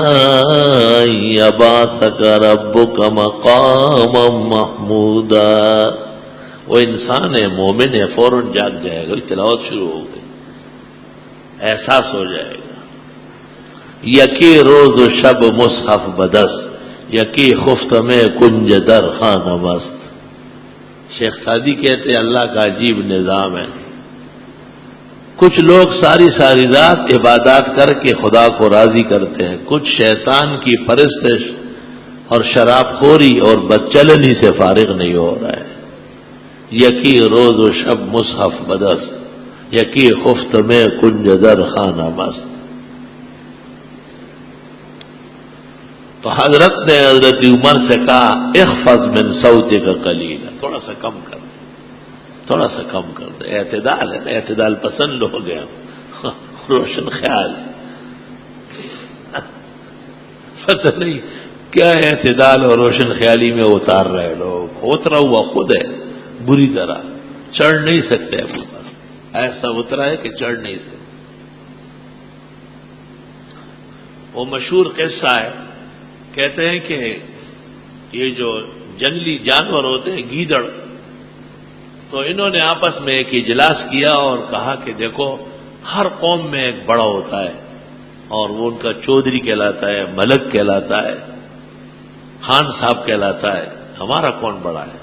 أن يبعثك ربك مقاما محمودا۔ وہ انسان ہے، مومن ہے، فوراً جاگ جائے گا، تلاوت شروع ہو گئی، احساس ہو جائے گا۔ یکی روز و شب مصحف بدست، یکی خفت میں کنج در خانہ مست۔ شیخ سعدی کہتے اللہ کا عجیب نظام ہے، کچھ لوگ ساری ساری رات عبادات کر کے خدا کو راضی کرتے ہیں، کچھ شیطان کی پرستش اور شراب خوری اور بدچلنی سے فارغ نہیں ہو رہا ہے۔ یکی روز و شب مصحف بدست، یکی خفت میں کنج در خانہ مست۔ تو حضرت نے حضرت عمر سے کہا اخفض من صوتک قلیلا، تھوڑا سا کم کر، تھوڑا سا کم کر دے، اعتدال ہے نا، اعتدال پسند ہو گیا، روشن خیال، پتہ نہیں کیا اعتدال اور روشن خیالی میں اتار رہے لوگ، اترا ہوا خود ہے بری طرح، چڑھ نہیں سکتے اوپر، ایسا اترا ہے کہ چڑھ نہیں سکتے۔ وہ مشہور قصہ ہے، کہتے ہیں کہ یہ جو جنگلی جانور ہوتے ہیں گیدڑ، تو انہوں نے آپس میں ایک اجلاس کیا اور کہا کہ دیکھو ہر قوم میں ایک بڑا ہوتا ہے، اور وہ ان کا چودھری کہلاتا ہے، ملک کہلاتا ہے، خان صاحب کہلاتا ہے، ہمارا کون بڑا ہے؟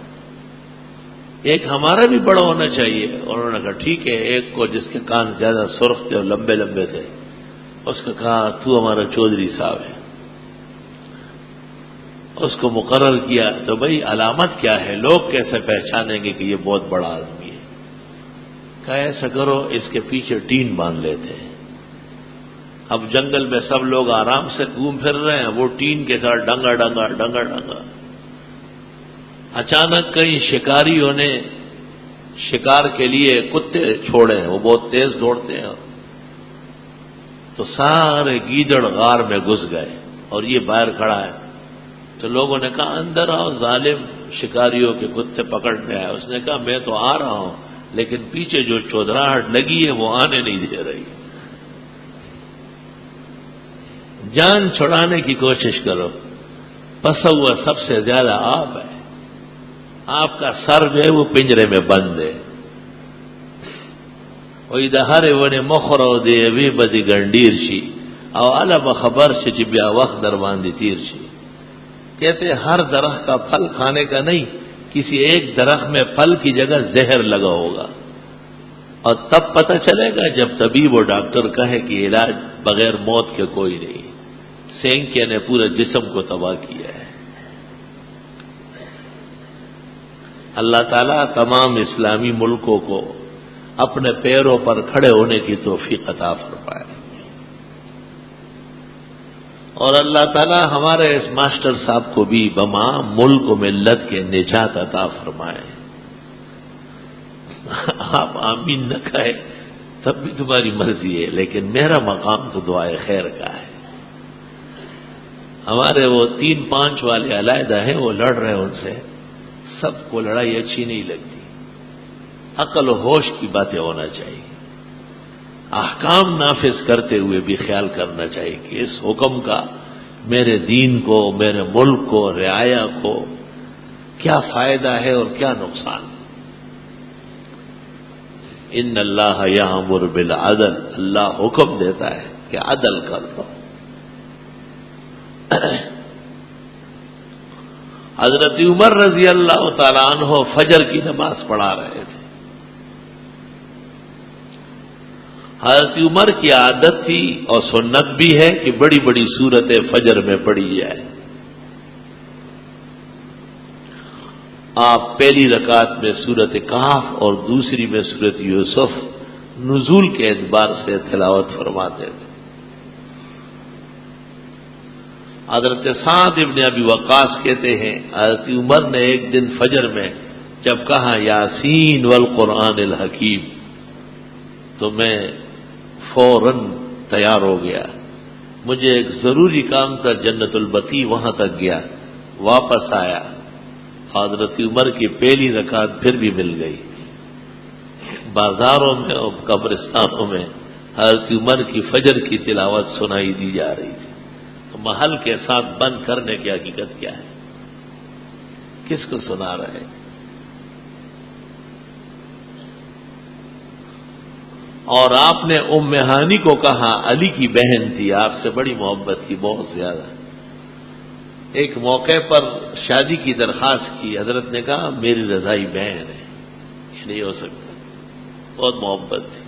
ایک ہمارا بھی بڑا ہونا چاہیے۔ اور انہوں نے کہا ٹھیک ہے، ایک کو جس کے کان زیادہ سرخ تھے اور لمبے لمبے تھے، اس کو کہا تو ہمارا چودھری صاحب ہے، اس کو مقرر کیا۔ تو بھئی علامت کیا ہے، لوگ کیسے پہچانیں گے کہ یہ بہت بڑا آدمی ہے؟ کہا ایسا کرو اس کے پیچھے ٹین باندھ لیتے ہیں۔ اب جنگل میں سب لوگ آرام سے گھوم پھر رہے ہیں، وہ ٹین کے ساتھ ڈنگا ڈنگا ڈنگا ڈنگا۔ اچانک کئی شکاریوں نے شکار کے لیے کتے چھوڑے ہیں، وہ بہت تیز دوڑتے ہیں، تو سارے گیدڑ غار میں گھس گئے اور یہ باہر کھڑا ہے۔ تو لوگوں نے کہا اندر آؤ، ظالم شکاریوں کے کتے پکڑنے آئے۔ اس نے کہا میں تو آ رہا ہوں، لیکن پیچھے جو چودراہٹ لگی ہے وہ آنے نہیں دے رہی۔ جان چھڑانے کی کوشش کرو، پسا ہوا سب سے زیادہ آپ ہے، آپ کا سر جو ہے وہ پنجرے میں بند ہے. وہی د هر ونې مخره دی وی بدی ګنډیر شي او الا خبر شي چې بیا وخت در باندې تیر شي. کہتے ہر درخت کا پھل کھانے کا نہیں، کسی ایک درخت میں پھل کی جگہ زہر لگا ہوگا، اور تب پتہ چلے گا جب طبیب و ڈاکٹر کہے کہ علاج بغیر موت کے کوئی نہیں. سینکیا نے پورے جسم کو تباہ کیا ہے. اللہ تعالیٰ تمام اسلامی ملکوں کو اپنے پیروں پر کھڑے ہونے کی توفیق عطا فرمائے، اور اللہ تعالیٰ ہمارے اس ماسٹر صاحب کو بھی بما ملک و ملت کے نجات عطا فرمائے. آپ آمین نہ کہے تب بھی تمہاری مرضی ہے، لیکن میرا مقام تو دعائے خیر کا ہے. ہمارے وہ 3-5 والے علیحدہ ہیں، وہ لڑ رہے ہیں، ان سے سب کو لڑائی اچھی نہیں لگتی. عقل و ہوش کی باتیں ہونا چاہیے. احکام نافذ کرتے ہوئے بھی خیال کرنا چاہیے کہ اس حکم کا میرے دین کو، میرے ملک کو، رعایا کو کیا فائدہ ہے اور کیا نقصان. ان اللہ یامر بالعدل، اللہ حکم دیتا ہے کہ عدل کر دو. حضرت عمر رضی اللہ تعالیٰ عنہ فجر کی نماز پڑھا رہے تھے. حضرت عمر کی عادت تھی اور سنت بھی ہے کہ بڑی بڑی سورتیں فجر میں پڑھی جائے. آپ پہلی رکعت میں سورت کہف اور دوسری میں سورت یوسف نزول کے اعتبار سے تلاوت فرماتے تھے. حضرت سعد ابن ابی وقاص کہتے ہیں حضرت عمر نے ایک دن فجر میں جب کہا یاسین والقرآن الحکیم تو میں فوراً تیار ہو گیا. مجھے ایک ضروری کام تھا، جنت البقیع، وہاں تک گیا، واپس آیا. حضرت عمر کی پہلی رکعت پھر بھی مل گئی. بازاروں میں اور قبرستانوں میں حضرت عمر کی فجر کی تلاوت سنائی دی جا رہی تھی. تو محل کے ساتھ بند کرنے کی حقیقت کیا ہے؟ کس کو سنا رہے؟ اور آپ نے ام ہانی کو کہا، علی کی بہن تھی، آپ سے بڑی محبت کی، بہت زیادہ. ایک موقع پر شادی کی درخواست کی، حضرت نے کہا میری رضائی بہن ہے، یہ نہیں ہو سکتا. بہت محبت تھی.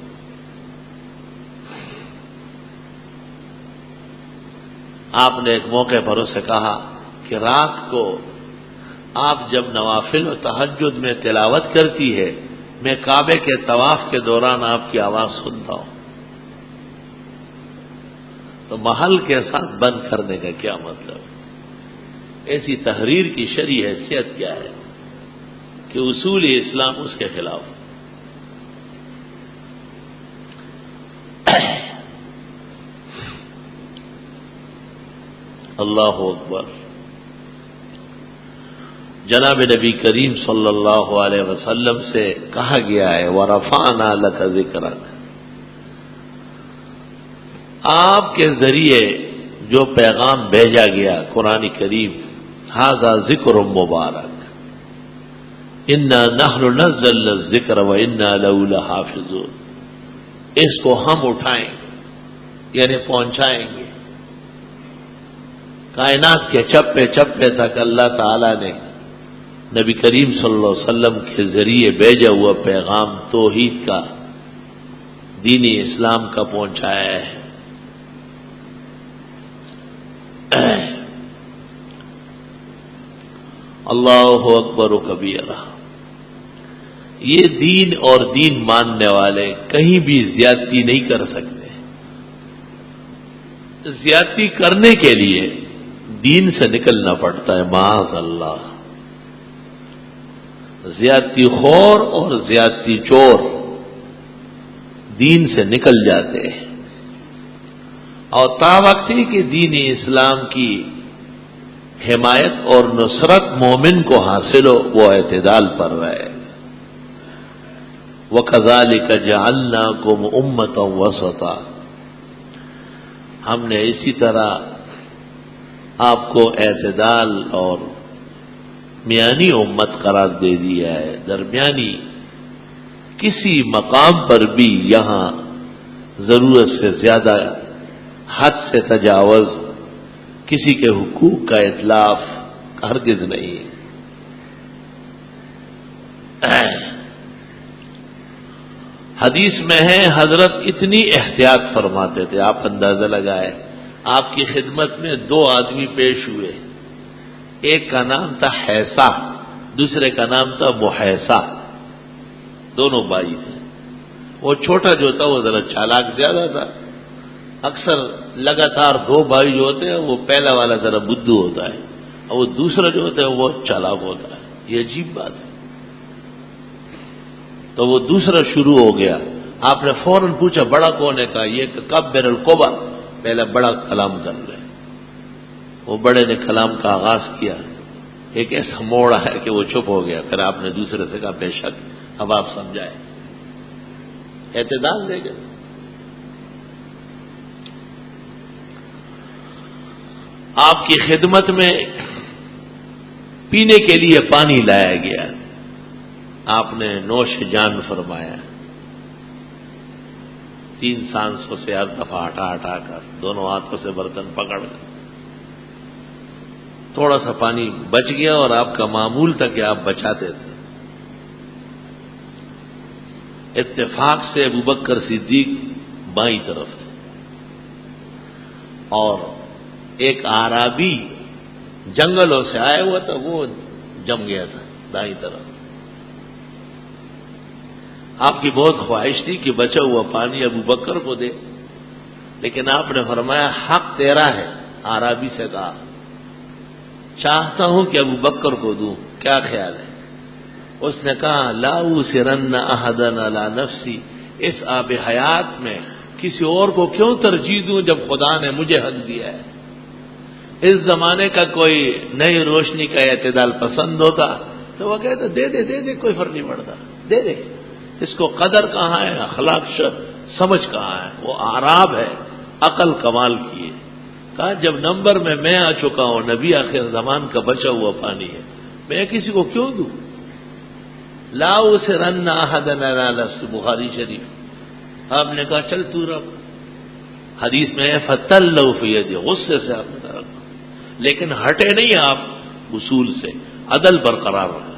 آپ نے ایک موقع پر اسے کہا کہ رات کو آپ جب نوافل و تہجد میں تلاوت کرتی ہے، میں کعبے کے طواف کے دوران آپ کی آواز سنتا ہوں. تو محل کے ساتھ بند کرنے کا کیا مطلب ہے؟ ایسی تحریر کی شرعی حیثیت کیا ہے کہ اصول اسلام اس کے خلاف. اللہ اکبر. جناب نبی کریم صلی اللہ علیہ وسلم سے کہا گیا ہے وَرَفَعْنَا لَكَ ذِكْرَكَ، آپ کے ذریعے جو پیغام بھیجا گیا قرآن کریم، ھذا ذکر مبارک، اِنَّا نَحْنُ نَزَّلْنَا الذِّكْرَ وَإِنَّا لَهُ لَحَافِظُونَ. اس کو ہم اٹھائیں گے، یعنی پہنچائیں گے. کائنات کے چپے چپے تک اللہ تعالی نے نبی کریم صلی اللہ علیہ وسلم کے ذریعے بھیجا ہوا پیغام توحید کا، دین اسلام کا پہنچایا ہے. اللہ اکبر و کبیرہ. یہ دین اور دین ماننے والے کہیں بھی زیادتی نہیں کر سکتے. زیادتی کرنے کے لیے دین سے نکلنا پڑتا ہے، معاذ اللہ. زیادتی خور اور زیادتی چور دین سے نکل جاتے ہیں، اور تا وقتی کہ دین اسلام کی حمایت اور نصرت مومن کو حاصل ہو وہ اعتدال پر رہے. وَكَذَلِكَ جَعَلْنَاكُمْ أُمَّةً وَسَطًا. ہم نے اسی طرح آپ کو اعتدال اور میانی امت قرار دے دیا ہے. درمیانی کسی مقام پر بھی یہاں ضرورت سے زیادہ حد سے تجاوز، کسی کے حقوق کا اتلاف ہرگز نہیں. حدیث میں ہے حضرت اتنی احتیاط فرماتے تھے، آپ اندازہ لگائے. آپ کی خدمت میں 2 آدمی پیش ہوئے، ایک کا نام تھا حیسا، دوسرے کا نام تھا محیسا. دونوں بھائی تھے. وہ چھوٹا جو تھا وہ ذرا چالاک زیادہ تھا. اکثر لگاتار 2 بھائی جو ہوتے ہیں وہ پہلا والا ذرا بدھو ہوتا ہے اور وہ دوسرا جو ہوتا ہے وہ چالاک ہوتا ہے. یہ عجیب بات ہے. تو وہ دوسرا شروع ہو گیا. آپ نے فوراً پوچھا بڑا کون ہے؟ کہا یہ کبر القبر، پہلے بڑا کلام کر لے. وہ بڑے نے کلام کا آغاز کیا، ایک ایسا موڑ ہے کہ وہ چپ ہو گیا. پھر آپ نے دوسرے سے کہا بے شک اب آپ سمجھائیں. اعتدال دے گئے. آپ کی خدمت میں پینے کے لیے پانی لایا گیا، آپ نے نوش جان فرمایا. 3 سانسوں سے ہر دفعہ ہٹا ہٹا کر دونوں ہاتھوں سے برتن پکڑ کر تھوڑا سا پانی بچ گیا، اور آپ کا معمول تھا کہ آپ بچاتے تھے. اتفاق سے ابوبکر صدیق بائیں طرف تھے اور ایک اعرابی جنگلوں سے آیا ہوا تھا، وہ جم گیا تھا دائیں طرف. آپ کی بہت خواہش تھی کہ بچا ہوا پانی ابوبکر کو دے، لیکن آپ نے فرمایا حق تیرا ہے. اعرابی سے کہا چاہتا ہوں کہ ابوبکر کو دوں، کیا خیال ہے؟ اس نے کہا لا اوسرن احدا علی نفسی، اس آب حیات میں کسی اور کو کیوں ترجیح دوں جب خدا نے مجھے حق دیا ہے. اس زمانے کا کوئی نئی روشنی کا اعتدال پسند ہوتا تو وہ کہتا دے دے دے دے، کوئی فرق نہیں پڑتا، دے دے. اس کو قدر کہاں ہے، اخلاق سمجھ کہاں ہے. وہ اعراب ہے، عقل کمال کی ہے. کہا جب نمبر میں آ چکا ہوں، نبی آخر زمان کا بچا ہوا پانی ہے، میں کسی کو کیوں دوں؟ لا اسرن احدا علی نفسی، بخاری شریف. آپ نے کہا چل تو رکھ. حدیث میں ہے فتلوا فی یدی، غصے سے آپ نے رکھا، لیکن ہٹے نہیں آپ اصول سے، عدل برقرار رہا.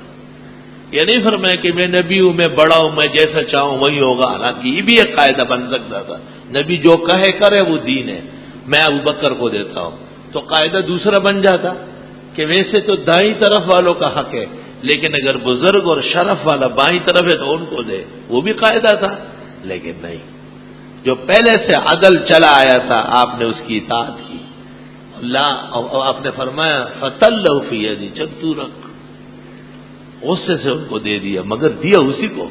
یہ نہیں فرمایا کہ میں نبی ہوں، میں بڑا ہوں، میں جیسا چاہوں وہی ہوگا. حالانکہ یہ بھی ایک قاعدہ بن سکتا تھا، نبی جو کہے کرے وہ دین ہے، میں ابوبکر کو دیتا ہوں. تو قاعدہ دوسرا بن جاتا کہ ویسے تو دائیں طرف والوں کا حق ہے، لیکن اگر بزرگ اور شرف والا بائیں طرف ہے تو ان کو دے، وہ بھی قاعدہ تھا. لیکن نہیں، جو پہلے سے عدل چلا آیا تھا آپ نے اس کی اطاعت کی. آپ نے فرمایا فتلوا فی یدی، چل تو رکھ. غصے سے ان کو دے دیا، مگر دیا اسی کو.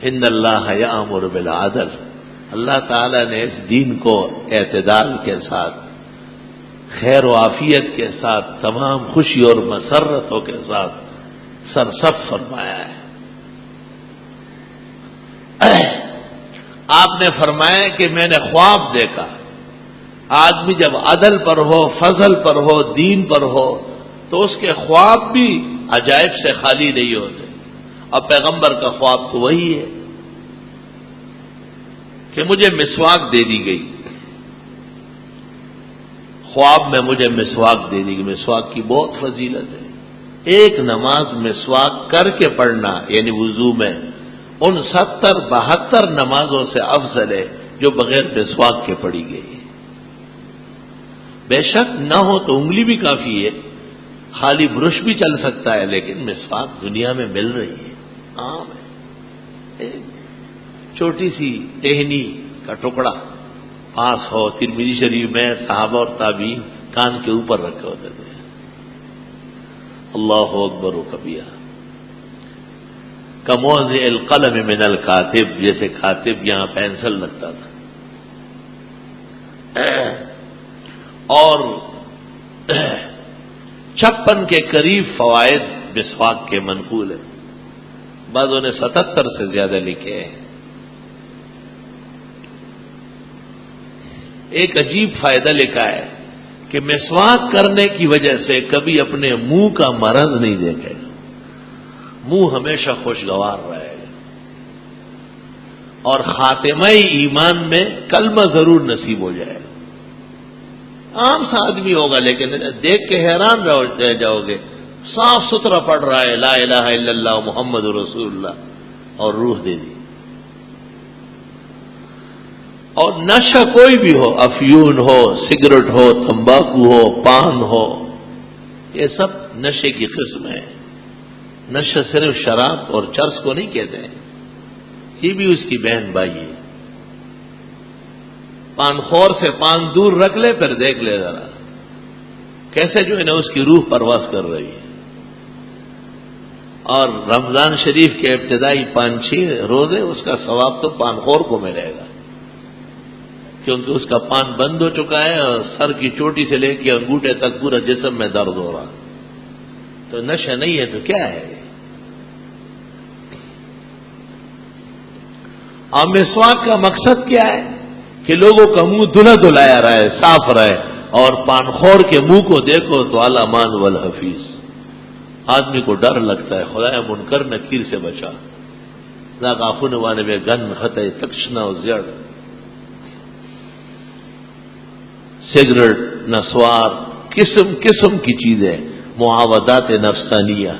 ان اللہ یامر بالعدل، اللہ تعالی نے اس دین کو اعتدال کے ساتھ، خیر و عافیت کے ساتھ، تمام خوشی اور مسرتوں کے ساتھ سرسب فرمایا ہے. آپ نے فرمایا کہ میں نے خواب دیکھا. آدمی جب عدل پر ہو، فضل پر ہو، دین پر ہو تو اس کے خواب بھی عجائب سے خالی نہیں ہوتے. اور پیغمبر کا خواب تو وہی ہے کہ مجھے مسواک دے دی گئی. خواب میں مجھے مسواک دے دی گئی. مسواک کی بہت فضیلت ہے. ایک نماز مسواک کر کے پڑھنا یعنی وضو میں ان 70-72 نمازوں سے افضل ہے جو بغیر مسواک کے پڑھی گئی. بے شک نہ ہو تو انگلی بھی کافی ہے، خالی برش بھی چل سکتا ہے، لیکن مسواک دنیا میں مل رہی ہے، عام ہے. چھوٹی سی ٹہنی کا ٹکڑا پاس ہو. ترمذی شریف میں صحابہ اور تابعین کان کے اوپر رکھے ہوتے تھے. اللہ اکبر و کبیرہ. کموضع القلم من الکاتب، جیسے کاتب یہاں پینسل لگتا تھا. اور 56 کے قریب فوائد مسواک کے منقول ہیں. بعضوں نے 77 سے زیادہ لکھے ہیں. ایک عجیب فائدہ لکھا ہے کہ مسواک کرنے کی وجہ سے کبھی اپنے منہ کا مرض نہیں دیکھے گا، منہ ہمیشہ خوشگوار رہے گا، اور خاتمہ ایمان میں کلمہ ضرور نصیب ہو جائے گا۔ عام سا آدمی ہوگا لیکن دیکھ کے حیران رہ جاؤ گے، صاف ستھرا پڑھ رہا ہے لا الہ الا اللہ محمد رسول اللہ، اور روح دے دی۔ اور نشہ کوئی بھی ہو، افیون ہو، سگریٹ ہو، تمباکو ہو، پان ہو، یہ سب نشے کی قسم ہے۔ نشہ صرف شراب اور چرس کو نہیں کہتے ہیں، یہ بھی اس کی بہن بھائی ہے۔ پان خور سے پان دور رکھ لے، پھر دیکھ لے ذرا کیسے جو ہے نا اس کی روح پرواز کر رہی ہے۔ اور رمضان شریف کے ابتدائی 5-6 روزے اس کا ثواب تو پان خور کو ملے گا، کیونکہ اس کا پان بند ہو چکا ہے اور سر کی چوٹی سے لے کے انگوٹھے تک پورا جسم میں درد ہو رہا، تو نشہ نہیں ہے تو کیا ہے؟ اور مسواک کا مقصد کیا ہے؟ کہ لوگوں کا منہ دھلا دھلایا رہے، صاف رہے، اور پان خور کے منہ کو دیکھو تو اعلی مان والحفیظ، آدمی کو ڈر لگتا ہے، خدایا منکر نکیر سے بچا، ذاک آخونے والے میں گن خطے تکشنا و زیڑ، سگریٹ، نسوار، قسم قسم کی چیزیں، معاودات نفسانیہ،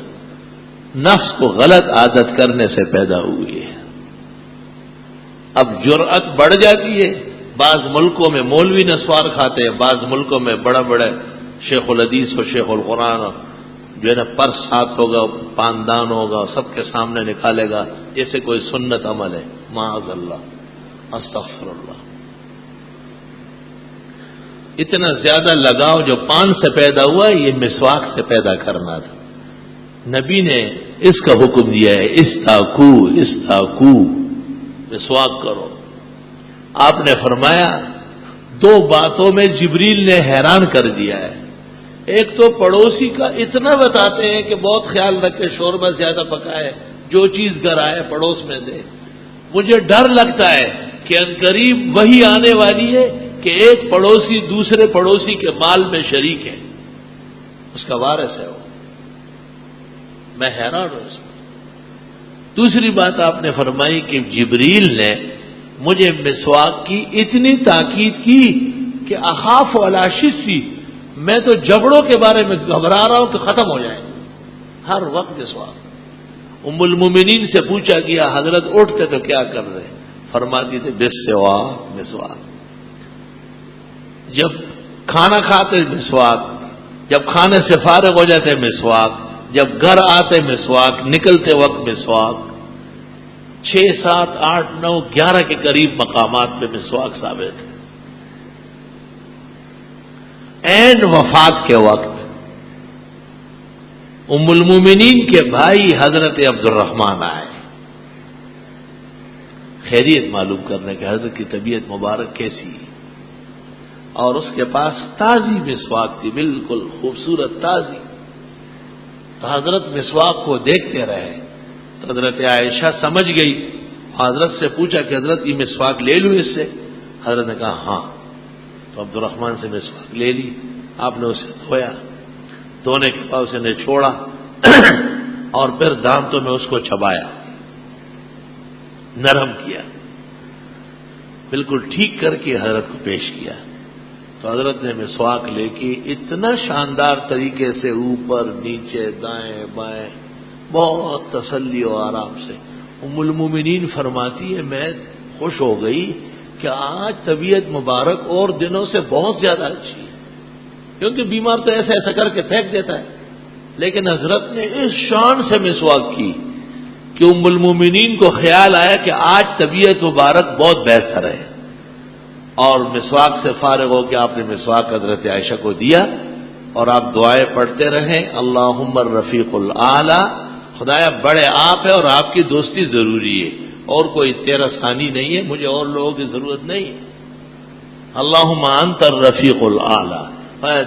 نفس کو غلط عادت کرنے سے پیدا ہوئی ہے۔ اب جرأت بڑھ جاتی ہے، بعض ملکوں میں مولوی نسوار کھاتے ہیں، بعض ملکوں میں بڑا بڑا شیخ الحدیث اور شیخ القرآن جو ہے نا پرس ساتھ ہوگا، پاندان ہوگا، سب کے سامنے نکالے گا جیسے کوئی سنت عمل ہے۔ معاذ اللہ، استغفر اللہ۔ اتنا زیادہ لگاؤ جو پان سے پیدا ہوا یہ مسواک سے پیدا کرنا تھا۔ نبی نے اس کا حکم دیا ہے، استاکو استاکو، مسواک کرو۔ آپ نے فرمایا 2 باتوں میں جبریل نے حیران کر دیا ہے۔ ایک تو پڑوسی کا اتنا بتاتے ہیں کہ بہت خیال رکھے، شوربہ زیادہ پکائے، جو چیز گھر آئے پڑوس میں دے۔ مجھے ڈر لگتا ہے کہ عنقریب وہی آنے والی ہے کہ ایک پڑوسی دوسرے پڑوسی کے مال میں شریک ہے، اس کا وارث ہے وہ۔ میں حیران ہوں اس میں۔ دوسری بات آپ نے فرمائی کہ جبریل نے مجھے مسواک کی اتنی تاکید کی کہ اخاف علی شسی، میں تو جھگڑوں کے بارے میں گھبرا رہا ہوں کہ ختم ہو جائیں گے، ہر وقت مسواک۔ ام المومنین سے پوچھا گیا حضرت اٹھتے تو کیا کر رہے؟ فرماتی تھے بالسواک، مسواک۔ جب کھانا کھاتے مسواک، جب کھانے سے فارغ ہو جاتے مسواک، جب گھر آتے مسواک، نکلتے وقت مسواک۔ 6، 7، 8، 9، 11 کے قریب مقامات پہ مسواک ثابت ہے۔ عین وفات کے وقت ام المومنین کے بھائی حضرت عبد الرحمن آئے خیریت معلوم کرنے کہ حضرت کی طبیعت مبارک کیسی ہے، اور اس کے پاس تازی مسواک تھی، بالکل خوبصورت تازی۔ تو حضرت مسواک کو دیکھتے رہے، تو حضرت عائشہ سمجھ گئی، حضرت سے پوچھا کہ حضرت یہ مسواک لے لوں اس سے؟ حضرت نے کہا ہاں۔ تو عبد الرحمن سے مسواک لے لی، آپ نے اسے دھویا، دھونے کے بعد اسے نے چھوڑا اور پھر دانتوں میں اس کو چبایا، نرم کیا، بالکل ٹھیک کر کے حضرت کو پیش کیا۔ تو حضرت نے مسواک لے کے اتنا شاندار طریقے سے اوپر نیچے دائیں بائیں بہت تسلی و آرام سے، ام المومنین فرماتی ہے میں خوش ہو گئی کہ آج طبیعت مبارک اور دنوں سے بہت زیادہ اچھی ہے، کیونکہ بیمار تو ایسا ایسا کر کے پھینک دیتا ہے، لیکن حضرت نے اس شان سے مسواک کی کہ ام المومنین کو خیال آیا کہ آج طبیعت مبارک بہت بہتر ہے، اور مسواک سے فارغ ہو کے آپ نے مسواک حضرت عائشہ کو دیا، اور آپ دعائیں پڑھتے رہیں، اللہم الرفیق الاعلی، خدایا بڑے آپ ہے اور آپ کی دوستی ضروری ہے، اور کوئی تیرا ثانی نہیں ہے، مجھے اور لوگوں کی ضرورت نہیں ہے، اللہم انت الرفیق الاعلی،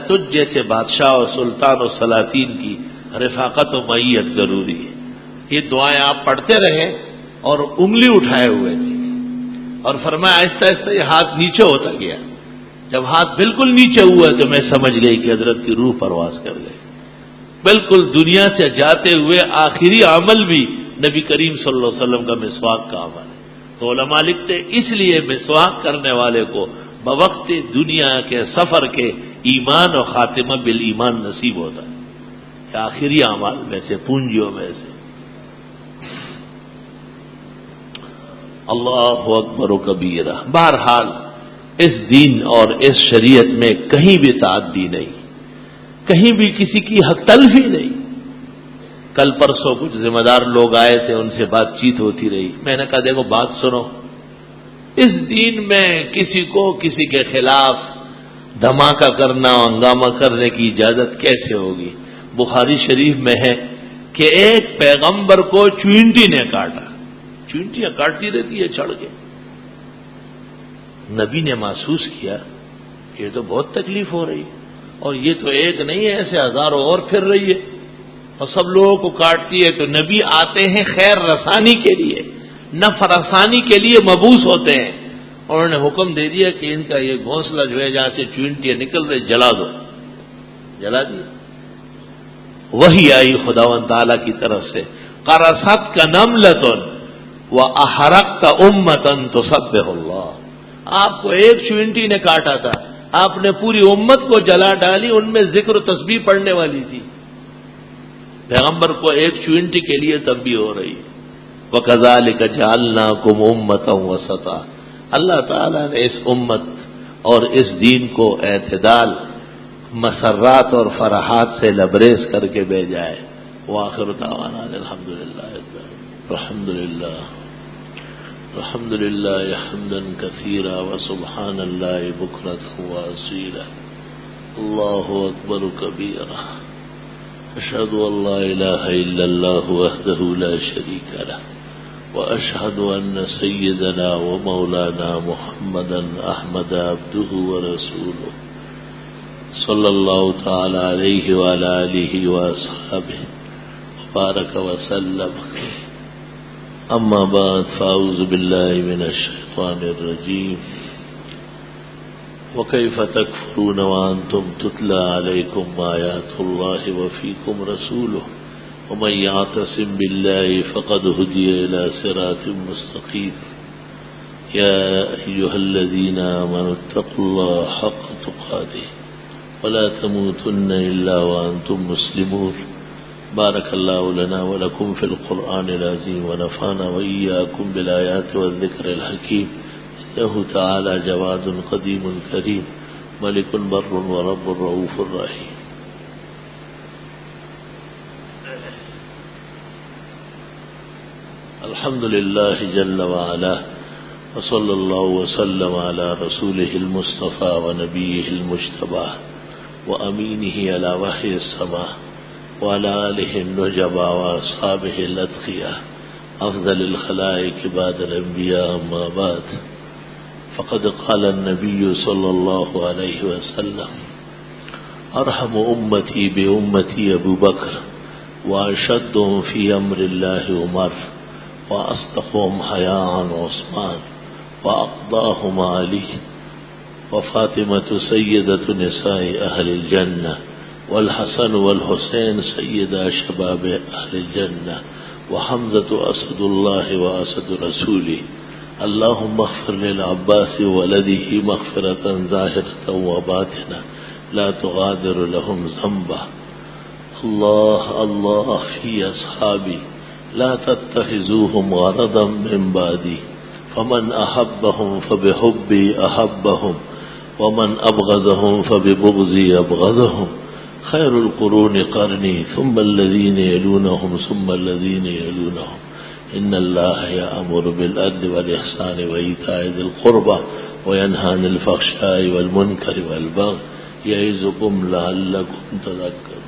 تجھ جیسے بادشاہ اور سلطان و سلاطین کی رفاقت و معیت ضروری ہے۔ یہ دعائیں آپ پڑھتے رہے، اور انگلی اٹھائے ہوئے تھے، اور فرمایا آہستہ آہستہ یہ ہاتھ نیچے ہوتا گیا، جب ہاتھ بالکل نیچے ہوا تو میں سمجھ گئی کہ حضرت کی روح پرواز کر گئی. بالکل دنیا سے جاتے ہوئے آخری عمل بھی نبی کریم صلی اللہ علیہ وسلم کا مسواک کا عمل ہے. تو علماء لکھتے اس لیے مسواک کرنے والے کو بوقت دنیا کے سفر کے ایمان اور خاتمہ بالایمان نصیب ہوتا ہے. کہ آخری اعمال میں سے، پونجیوں میں سے. اللہ اکبر و کبیرہ. بہرحال اس دین اور اس شریعت میں کہیں بھی تعدی نہیں، کہیں بھی کسی کی حق تلفی نہیں. کل پرسوں کچھ ذمہ دار لوگ آئے تھے، ان سے بات چیت ہوتی رہی. میں نے کہا دیکھو بات سنو، اس دین میں کسی کو کسی کے خلاف دھماکہ کرنا، ہنگامہ کرنے کی اجازت کیسے ہوگی؟ بخاری شریف میں ہے کہ ایک پیغمبر کو چونٹی نے کاٹا. چونٹیاں کاٹتی رہتی ہے چڑھ کے. نبی نے محسوس کیا کہ یہ تو بہت تکلیف ہو رہی ہے، اور یہ تو ایک نہیں ہے، ایسے ہزاروں اور پھر رہی ہے اور سب لوگوں کو کاٹتی ہے. تو نبی آتے ہیں خیر رسانی کے لیے، نفع رسانی کے لیے مبعوث ہوتے ہیں. انہوں نے حکم دے دیا کہ ان کا یہ گھونسلہ جو ہے جہاں سے چونٹیاں نکل رہی جلا دو. جلا دیا. وہی آئی خداوند تعالیٰ کی طرف سے، قرصت کا نملتن وَأَحْرَقْتَ أُمَّةً تُسَبِّحُ اللَّهَ. آپ کو ایک چونٹی نے کاٹا تھا، آپ نے پوری امت کو جلا ڈالی. ان میں ذکر و تسبیح پڑھنے والی تھی. پیغمبر کو ایک چونٹی کے لیے تنبیہ ہو رہی. وَكَذَلِكَ جَعَلْنَاكُمْ أُمَّةً وَسَطًا. اللہ تعالیٰ نے اس امت اور اس دین کو اعتدال، مسرات اور فرحات سے لبریز کر کے بھیجا ہے. وآخر دعوانا الحمدللہ. الحمدللہ الحمدللہ حمدا کثیرا وسبحان اللہ بکرۃ واسیلا. اللہ اکبر کبیرا. اشہد ان لا الہ الا اللہ وحدہ لا شریک لہ واشہد ان سیدنا ومولانا محمدا احمد عبدہ ورسولہ صلی اللہ تعالی علیہ وعلی آلہ واصحابہ وبارک وسلم. اما بعد فاعوذ باللہ من الشیطان الرجیم. وکیف تکفرون وانتم تتلی علیکم آیات اللہ وفیکم رسولہ ومن یعتصم باللہ فقد ہدی الی صراط مستقیم. یا ایہا الذین آمنوا اتقوا اللہ حق تقاتہ ولا تموتن الا وانتم مسلمون. بارك الله لنا ولكم في القرآن العظيم ونفعنا وإياكم بالآيات والذكر الحكيم. إنه تعالى جواد قديم كريم ملك بر ورب رؤوف رحيم. الحمد لله جل وعلا وصلى الله وسلم على رسوله المصطفى ونبيه المجتبى وأمينه على وحي السماء وعلى آله النجبى وأصحابه الأتقياء أفضل الخلائق بعد الأنبياء. أما بعد فقد قال النبي صلى الله عليه وسلم أرحم أمتي بأمتي أبو بكر وأشدهم في أمر الله عمر وأصدقهم حياء عثمان وأقضاهم علي وفاطمة سيدة نساء أهل الجنة والحسن والحسين سيدا شباب أهل الجنة وحمزة أسد الله وأسد رسوله. اللهم اغفر للعباس ولده مغفرة ظاهرة وباطنة لا تغادر لهم ذنبا. الله الله في أصحابي لا تتخذوهم غرضا من بعدي فمن أحبهم فبحبي أحبهم ومن أبغضهم فببغضي أبغضهم. خير القرون قرني ثم الذين يلونهم ثم الذين يلونهم. إن الله يأمر بالعدل والإحسان وإيتاء ذي القربى وينهى عن الفحشاء والمنكر والبغي يعظكم لعلكم تذكرون.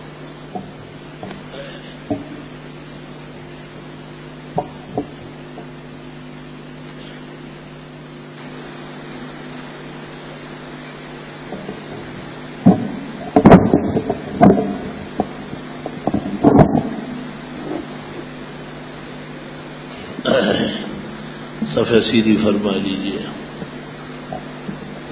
صفحہ سیدھی فرما لیجیے.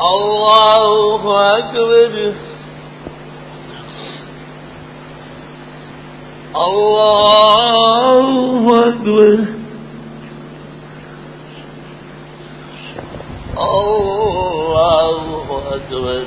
الله أكبر الله أكبر الله أكبر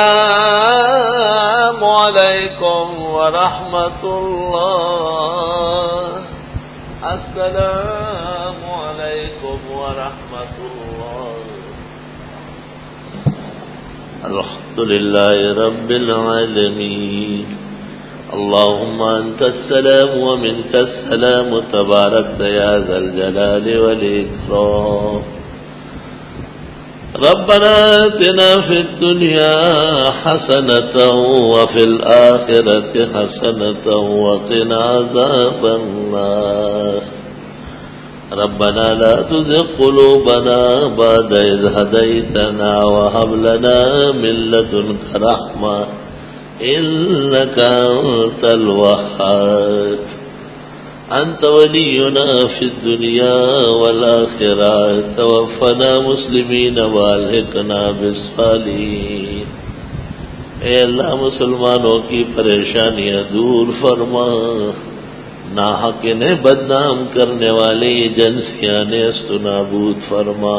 السلام عليكم ورحمة الله السلام عليكم ورحمة الله الحمد لله رب العالمين اللهم أنت السلام ومنك السلام تبارك يا ذا الجلال والإكرام ربنا آتنا في الدنيا حسنة وفي الآخرة حسنة وقنا عذاب النار ربنا لا تزغ قلوبنا بعد إذ هديتنا وهب لنا من لدنك رحمة إنك أنت الوهاب أنت ولينا في الدنيا والآخرة توفنا مسلمين والحقنا بالصالحين اے اللہ مسلمانوں کی پریشانیاں دور فرما ناحق نے بدنام کرنے والی ایجنسیاں نیست و نابود فرما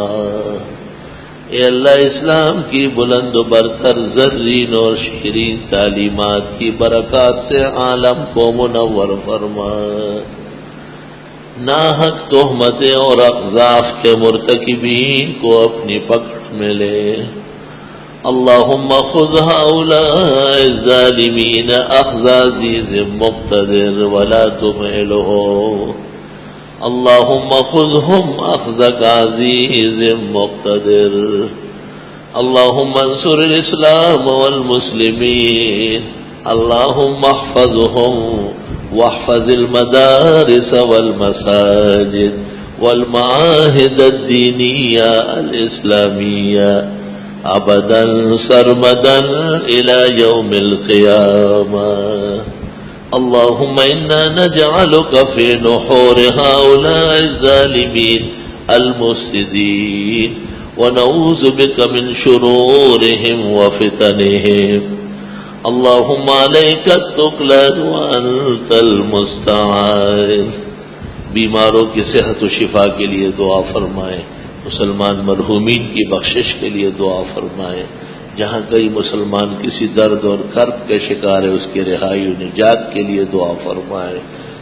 اے اللہ اسلام کی بلند و برتر زرین اور شیرین تعلیمات کی برکات سے عالم کو منور فرما ناحق تہمتیں اور اقذاف کے مرتکبین کو اپنی پکڑ میں لے اللہم خذ ہؤلاء الظالمین اخذ عزیز مقتدر ولا تمہلہم اللہم خذہم اخذ عزیز مقتدر اللہم انصر الاسلام والمسلمین اللہم احفظہم واحفظ المدارس والمساجد والمعاهد الدينية الإسلامية أبدا سرمدا إلى يوم القيامة اللهم إنا نجعلك في نحور هؤلاء الظالمين المفسدين ونعوذ بك من شرورهم وفتنهم اللهم عليك التكلان وأنت المستعان بیماروں کی صحت و شفا کے لیے دعا فرمائے مسلمان مرحومین کی بخشش کے لیے دعا فرمائے جہاں کئی مسلمان کسی درد اور کرب کے شکار ہے اس کی رہائی و نجات کے لیے دعا فرمائے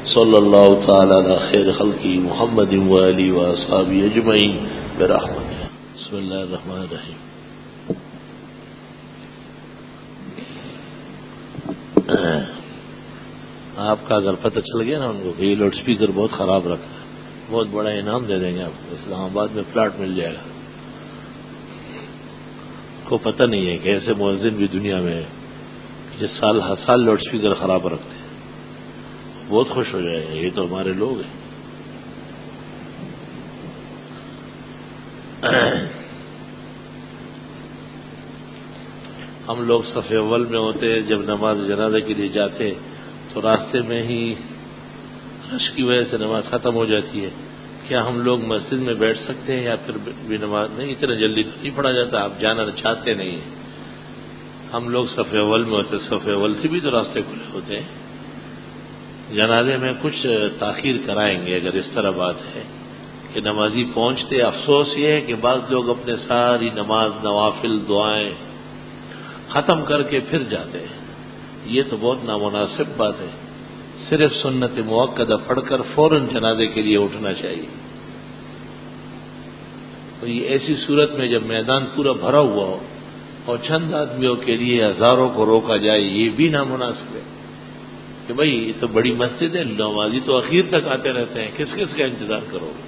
صلی اللہ تعالی علی خیر خلقی محمد و آلہ و اصحابہ اجمعین برحمتہ بسم اللہ الرحمن الرحیم آپ کا اگر پتہ چل گیا نا ان کو کہ یہ لاؤڈ اسپیکر بہت خراب رکھا ہے بہت بڑا انعام دے دیں گے آپ کو اسلام آباد میں پلاٹ مل جائے گا کو پتہ نہیں ہے کہ ایسے مؤذن بھی دنیا میں ہے جو سال ہر سال لاؤڈ اسپیکر خراب رکھتے ہیں بہت خوش ہو جائے گا یہ تو ہمارے لوگ ہیں ہم لوگ صف اول میں ہوتے جب نماز جنازہ کے لیے جاتے تو راستے میں ہی رش کی وجہ سے نماز ختم ہو جاتی ہے کیا ہم لوگ مسجد میں بیٹھ سکتے ہیں یا پھر بھی نماز نہیں اتنا جلدی تو نہیں پڑھا جاتا آپ جانا چاہتے نہیں ہیں ہم لوگ صف اول میں ہوتے صف اول سے بھی تو راستے کھلے ہوتے ہیں جنازے میں کچھ تاخیر کرائیں گے اگر اس طرح بات ہے کہ نمازی پہنچتے افسوس یہ ہے کہ بعض لوگ اپنے ساری نماز نوافل دعائیں ختم کر کے پھر جاتے ہیں یہ تو بہت نامناسب بات ہے صرف سنت موقدہ پڑھ کر فوراً جنازے کے لیے اٹھنا چاہیے تو یہ ایسی صورت میں جب میدان پورا بھرا ہوا ہو اور چند آدمیوں کے لیے ہزاروں کو روکا جائے یہ بھی نامناسب ہے کہ بھائی یہ تو بڑی مسجد ہے، نمازی تو اخیر تک آتے رہتے ہیں، کس کس کا انتظار کرو گے؟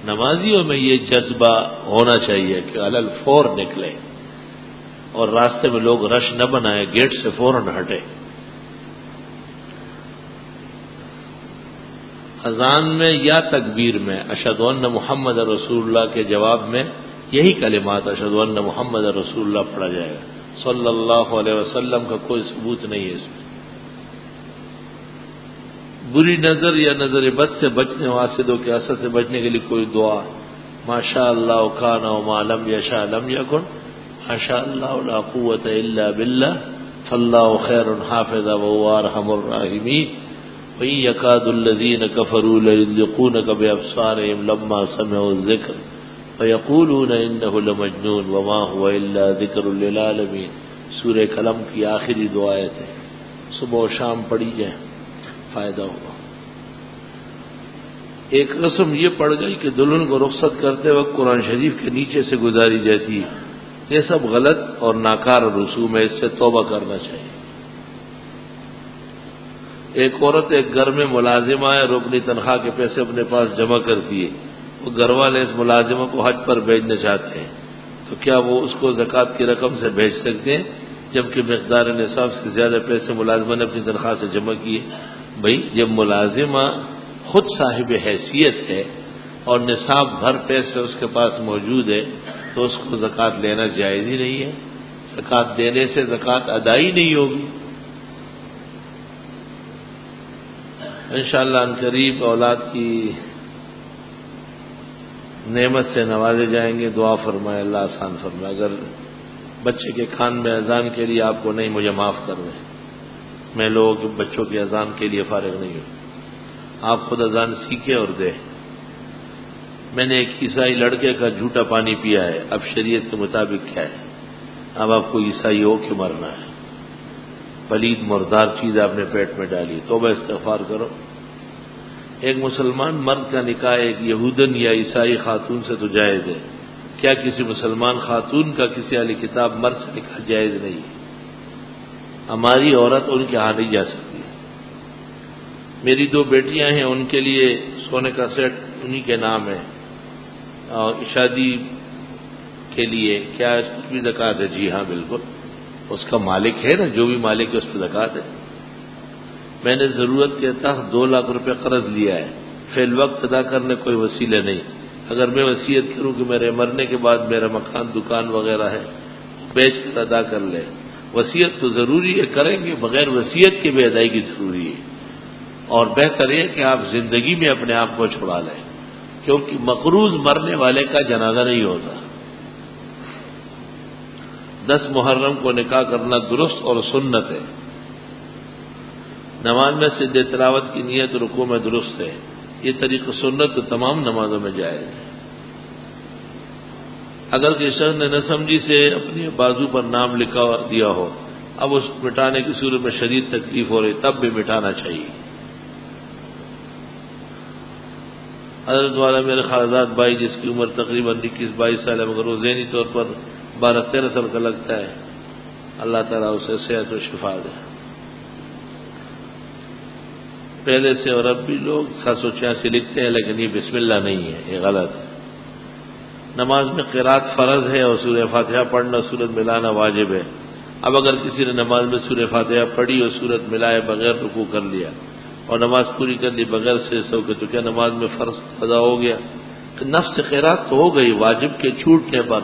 نمازیوں میں یہ جذبہ ہونا چاہیے کہ علی الفور نکلے اور راستے میں لوگ رش نہ بنائے، گیٹ سے فوراً ہٹے۔ اذان میں یا تکبیر میں اشہد ان محمد رسول اللہ کے جواب میں یہی کلمات اشہد ان محمد رسول اللہ پڑھا جائے گا۔ صلی اللہ علیہ وسلم کا کوئی ثبوت نہیں ہے اس میں۔ بری نظر یا نظر بد سے بچنے، واسدوں کے اثر سے بچنے کے لیے کوئی دعا، ماشاء اللہ کان وما لم یشاء لم یکن، ماشاء اللہ لا قوت الا باللہ فاللہ خیر حافظا وهو ارحم الراحمین، وَإِن يَكَادُ الَّذِينَ كَفَرُوا لَيُزْلِقُونَكَ بِأَبْصَارِهِمْ لَمَّا سَمِعُوا الذِّكْرَ فَيَقُولُونَ إِنَّهُ لَمَجْنُونٌ وَمَا هُوَ إِلَّا ذِكْرٌ لِّلْعَالَمِينَ۔ سورہ قلم کی آخری دو آیتیں صبح و شام پڑھی جائیں، فائدہ ہوگا۔ ایک رسم یہ پڑ گئی کہ دلہن کو رخصت کرتے وقت قرآن شریف کے نیچے سے گزاری جاتی ہے، یہ سب غلط اور ناکار رسوم ہے، اس سے توبہ کرنا چاہیے۔ ایک عورت ایک گھر میں ملازمہ ہے، رکنی تنخواہ کے پیسے اپنے پاس جمع کرتی ہے، وہ گھر والے اس ملازمہ کو حج پر بھیجنا چاہتے ہیں، تو کیا وہ اس کو زکوٰۃ کی رقم سے بھیج سکتے ہیں جبکہ مقدار نصاب سے زیادہ پیسے ملازمہ نے اپنی تنخواہ سے جمع کیے؟ بھائی جب ملازمہ خود صاحب حیثیت ہے اور نصاب بھر پیسے اس کے پاس موجود ہے تو اس کو زکوٰۃ لینا جائز ہی نہیں ہے، زکوٰۃ دینے سے زکوٰۃ ادائی نہیں ہوگی۔ انشاءاللہ ان قریب اولاد کی نعمت سے نوازے جائیں گے، دعا فرمائے اللہ آسان فرمائے۔ اگر بچے کے کان میں اذان کے لیے آپ کو نہیں، مجھے معاف کر دیں، میں لوگوں کے بچوں کی اذان کے لیے فارغ نہیں ہوں، آپ خود اذان سیکھیں اور دیں۔ میں نے ایک عیسائی لڑکے کا جھوٹا پانی پیا ہے، اب شریعت کے مطابق کیا ہے؟ اب آپ کو عیسائی ہو کے مرنا ہے، پلید مردار چیز آپ نے پیٹ میں ڈالی، توبہ استغفار کرو۔ ایک مسلمان مرد کا نکاح ایک یہودن یا عیسائی خاتون سے تو جائز ہے، کیا کسی مسلمان خاتون کا کسی اہل کتاب مرد سے نکاح جائز نہیں ہے؟ ہماری عورت ان کے ہاں نہیں جا سکتی۔ میری دو بیٹیاں ہیں، ان کے لیے سونے کا سیٹ انہی کے نام ہے، اور شادی کے لیے کیا اس کی بھی زکوٰۃ ہے؟ جی ہاں بالکل، اس کا مالک ہے نا، جو بھی مالک ہے اس پہ زکوٰۃ ہے۔ میں نے ضرورت کے تحت 2 لاکھ روپے قرض لیا ہے، فی الوقت ادا کرنے کوئی وسیلہ نہیں۔ اگر میں وصیت کروں کہ میرے مرنے کے بعد میرا مکان دکان وغیرہ ہے بیچ کر ادا کر لے، وصیت تو ضروری ہے، کریں گے، بغیر وصیت کے بھی ادائیگی ضروری ہے، اور بہتر ہے کہ آپ زندگی میں اپنے آپ کو چھڑا لیں، کیونکہ مقروض مرنے والے کا جنازہ نہیں ہوتا۔ 10 محرم کو نکاح کرنا درست اور سنت ہے۔ نماز میں سجدہ تلاوت کی نیت رکوع میں درست ہے، یہ طریقہ سنت تو تمام نمازوں میں جائز ہے۔ اگر کسی شخص نے نہ سمجھی سے اپنے بازو پر نام لکھا دیا ہو، اب اس مٹانے کی صورت میں شدید تکلیف ہو رہی، تب بھی مٹانا چاہیے۔ حضرت والا میرے خالزاد بھائی جس کی عمر تقریباً 21-22 سال ہے، مگر وہ ذہنی طور پر 12-13 سال کا لگتا ہے، اللہ تعالیٰ اسے صحت و شفا دے۔ پہلے سے اور اب بھی لوگ 786 لکھتے ہیں، لیکن یہ بسم اللہ نہیں ہے، یہ غلط ہے۔ نماز میں قرات فرض ہے اور سورہ فاتحہ پڑھنا سورت ملانا واجب ہے۔ اب اگر کسی نے نماز میں سورہ فاتحہ پڑھی اور سورت ملائے بغیر رکوع کر لیا اور نماز پوری کر لی بغیر سجدہ کے، تو کیا نماز میں فرض ادا ہو گیا؟ نفس قرات تو ہو گئی، واجب کے چھوٹنے پر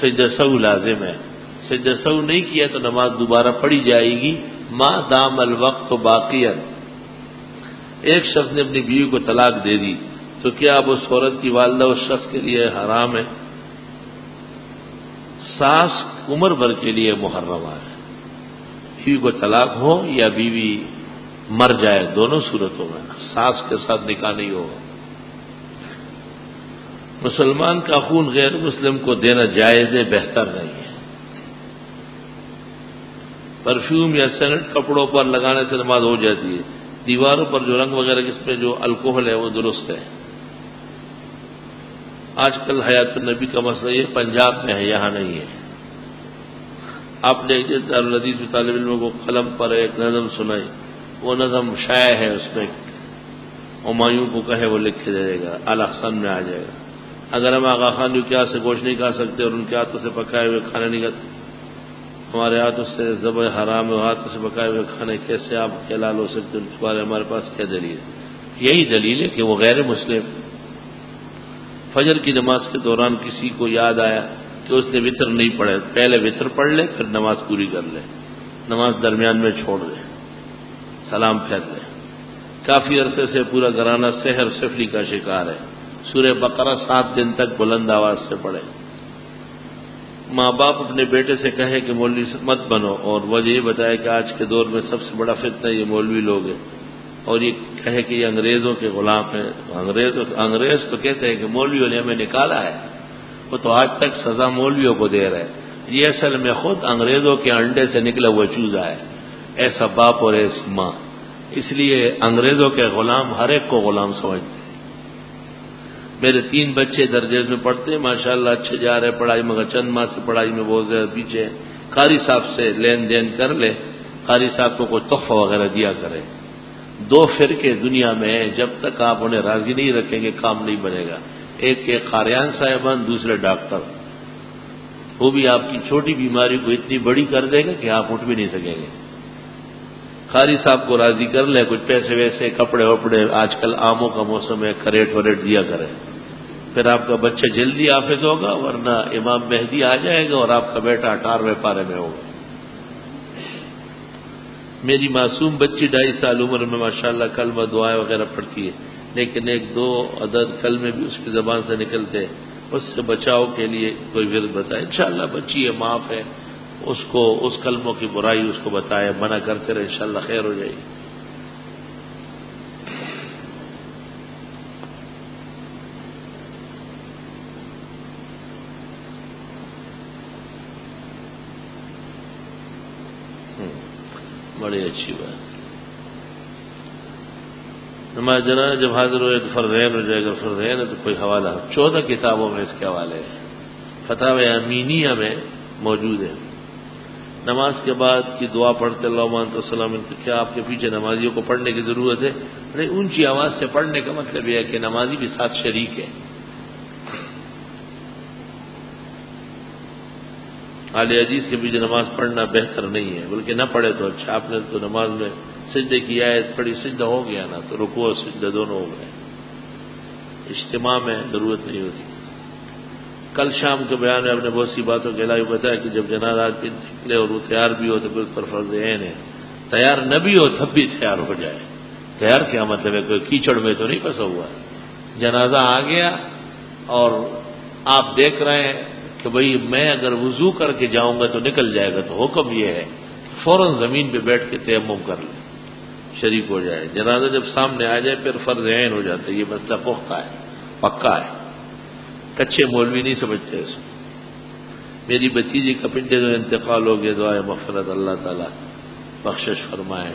سجدہ سہو لازم ہے۔ سجدہ سہو نہیں کیا تو نماز دوبارہ پڑھی جائے گی، ما دام الوقت باقیا۔ ایک شخص نے اپنی بیوی کو طلاق دے دی تو کیا اب اس عورت کی والدہ اس شخص کے لیے حرام ہے؟ ساس عمر بھر کے لیے محرم ہے، بیوی کو طلاق ہو یا بیوی مر جائے، دونوں صورتوں میں ساس کے ساتھ نکاح نہیں ہوگا۔ مسلمان کا خون غیر مسلم کو دینا جائز ہے، بہتر نہیں ہے۔ پرفیوم یا سینٹ کپڑوں پر لگانے سے نماز ہو جاتی ہے، دیواروں پر جو رنگ وغیرہ جس پہ جو الکوہل ہے وہ درست ہے۔ آج کل حیات النبی کا مسئلہ یہ پنجاب میں ہے، یہاں نہیں ہے۔ آپ نے دارالحدیث میں طالب علموں کو قلم پر ایک نظم سنائی، وہ نظم شائع ہے، اس میں ہمایوں کو کہے وہ لکھ کے دے دے گا، الاحسن میں آ جائے گا۔ اگر ہم آغا خان کیا سے گوشت نہیں کھا سکتے اور ان کے ہاتھوں سے پکائے ہوئے کھانے نہیں کھاتے، ہمارے ہاتھوں سے ذبح حرام ہے، ہاتھوں سے پکائے ہوئے کھانے کیسے آپ حلال ہو سکتے؟ ان کے بارے ہمارے پاس کیا دلیل ہے؟ یہی دلیل ہے کہ وہ غیر مسلم۔ فجر کی نماز کے دوران کسی کو یاد آیا کہ اس نے وطر نہیں پڑھے، پہلے وطر پڑھ لے پھر نماز پوری کر لے، نماز درمیان میں چھوڑ دے، سلام پھیر لے۔ کافی عرصے سے پورا گھرانہ سحر سفلی کا شکار ہے۔ سورہ بقرہ 7 دن تک بلند آواز سے پڑھے۔ ماں باپ اپنے بیٹے سے کہے کہ مولوی مت بنو، اور وجہ یہ بتائے کہ آج کے دور میں سب سے بڑا فتنہ یہ مولوی لوگ ہیں، اور یہ کہے کہ یہ انگریزوں کے غلام ہیں۔ انگریز تو کہتے ہیں کہ مولویوں نے ہمیں نکالا ہے، وہ تو آج تک سزا مولویوں کو دے رہے ہیں۔ یہ اصل میں خود انگریزوں کے انڈے سے نکلا ہوا چوزا ہے، ایسا باپ اور ایسی ماں۔ اس لیے انگریزوں کے غلام ہر ایک کو غلام سمجھتے ہیں۔ میرے 3 بچے درجے میں پڑھتے ہیں، ماشاءاللہ اچھے جا رہے پڑھائی، مگر چند ماہ سے پڑھائی میں بہت زیادہ پیچھے ہیں۔ قاری صاحب سے لین دین کر لے، قاری صاحب کو کوئی تحفہ وغیرہ دیا کرے۔ 2 فرقے دنیا میں ہیں، جب تک آپ انہیں راضی نہیں رکھیں گے کام نہیں بنے گا۔ ایک کے قاریان صاحبان، دوسرے ڈاکٹر، وہ بھی آپ کی چھوٹی بیماری کو اتنی بڑی کر دے گا کہ آپ اٹھ بھی نہیں سکیں گے۔ قاری صاحب کو راضی کر لیں، کچھ پیسے ویسے، کپڑے وپڑے، آج کل آموں کا موسم ہے، کریٹ وریٹ دیا کریں، پھر آپ کا بچہ جلدی حافظ ہوگا، ورنہ امام مہدی آ جائے گا اور آپ کا بیٹا 18ویں پارے میں ہوگا۔ میری معصوم بچی 2.5 سال عمر میں ماشاءاللہ کلمہ دعائیں وغیرہ پڑھتی ہے، لیکن 1-2 عدد کلمے بھی اس کی زبان سے نکلتے ہیں۔ اس سے بچاؤ کے لیے کوئی ورد بتائے۔ انشاءاللہ بچی ہے، معاف ہے، اس کو اس کلموں کی برائی اس کو بتائے، منع کرتے رہے، انشاءاللہ خیر ہو جائے گی۔ بڑی اچھی بات۔ نماز جنازہ جب حاضر ہوئے تو فرضین ہو جائے گا، فرضین ہے تو کوئی حوالہ 14 کتابوں میں اس کے حوالے ہیں، فتاوی امینیہ میں موجود ہے۔ نماز کے بعد کی دعا پڑھتے اللہم انت السلام، کیا آپ کے پیچھے نمازیوں کو پڑھنے کی ضرورت ہے؟ نہیں، اونچی آواز سے پڑھنے کا مطلب یہ ہے کہ نمازی بھی ساتھ شریک ہے۔ اہل حدیث کے پیچھے نماز پڑھنا بہتر نہیں ہے، بلکہ نہ پڑھے تو اچھا۔ آپ نے تو نماز میں سجدے کی آیت پڑھی، سجدہ ہو گیا نا، تو رکوع اور سجدہ دونوں ہو گئے، اجتماع میں ضرورت نہیں ہوتی۔ کل شام کے بیان میں آپ نے بہت سی باتوں کے علاوہ بتایا کہ جب جنازہ نکلے اور وہ تیار بھی ہو تو پھر اس پر فرض عین ہے، تیار نہ بھی ہو تب بھی تیار ہو جائے۔ تیار کیا مطلب ہے؟ کوئی کیچڑ میں تو نہیں پھنسا ہوا ہے، جنازہ آ گیا اور آپ دیکھ رہے ہیں کہ بھئی میں اگر وضو کر کے جاؤں گا تو نکل جائے گا، تو حکم یہ ہے فوراً زمین پہ بیٹھ کے تیمم کر لیں، شریک ہو جائے۔ جنازہ جب سامنے آ جائے پھر فرض عین ہو جاتا ہے۔ یہ مسئلہ پختہ ہے، پکا ہے، کچے مولوی نہیں سمجھتے اس کو۔ میری بھتیجی کا پنڈے جو انتقال ہو گیا، دعائے مغفرت اللہ تعالیٰ بخشش فرمائے۔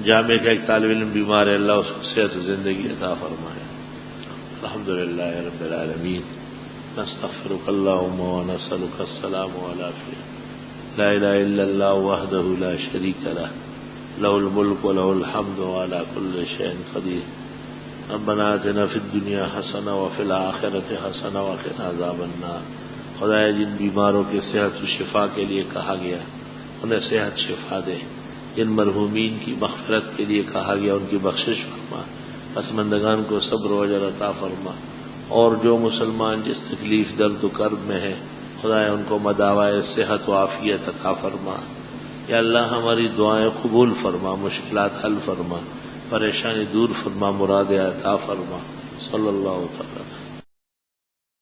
جامعہ کا ایک طالب علم بیمار ہے، اللہ اس کو صحت و زندگی عطا فرمائے۔ الحمدللہ رب العالمین، نستغفرک اللہم ونسألک السلام والعافیہ، لا الہ الا اللہ وحدہ لا شریک لہ، لہ الملک ولہ الحمد وعلی کل شیء قدیر۔ ربنا آتنا فی الدنیا حسنہ وفی الآخرۃ حسنہ وقنا عذاب النار۔ خدایا جن بیماروں کے صحت و شفا کے لیے کہا گیا انہیں صحت شفا دے، جن مرحومین کی مغفرت کے لیے کہا گیا ان کی بخشش فرما، پسماندگان کو صبر و اجر عطا فرما، اور جو مسلمان جس تکلیف درد و کرب میں ہیں خدایا ان کو مداوائے صحت و عافیت عطا فرما۔ یا اللہ ہماری دعائیں قبول فرما، مشکلات حل فرما، پریشانی دور فرما، مراد عطا فرما۔ صلی اللہ تعالی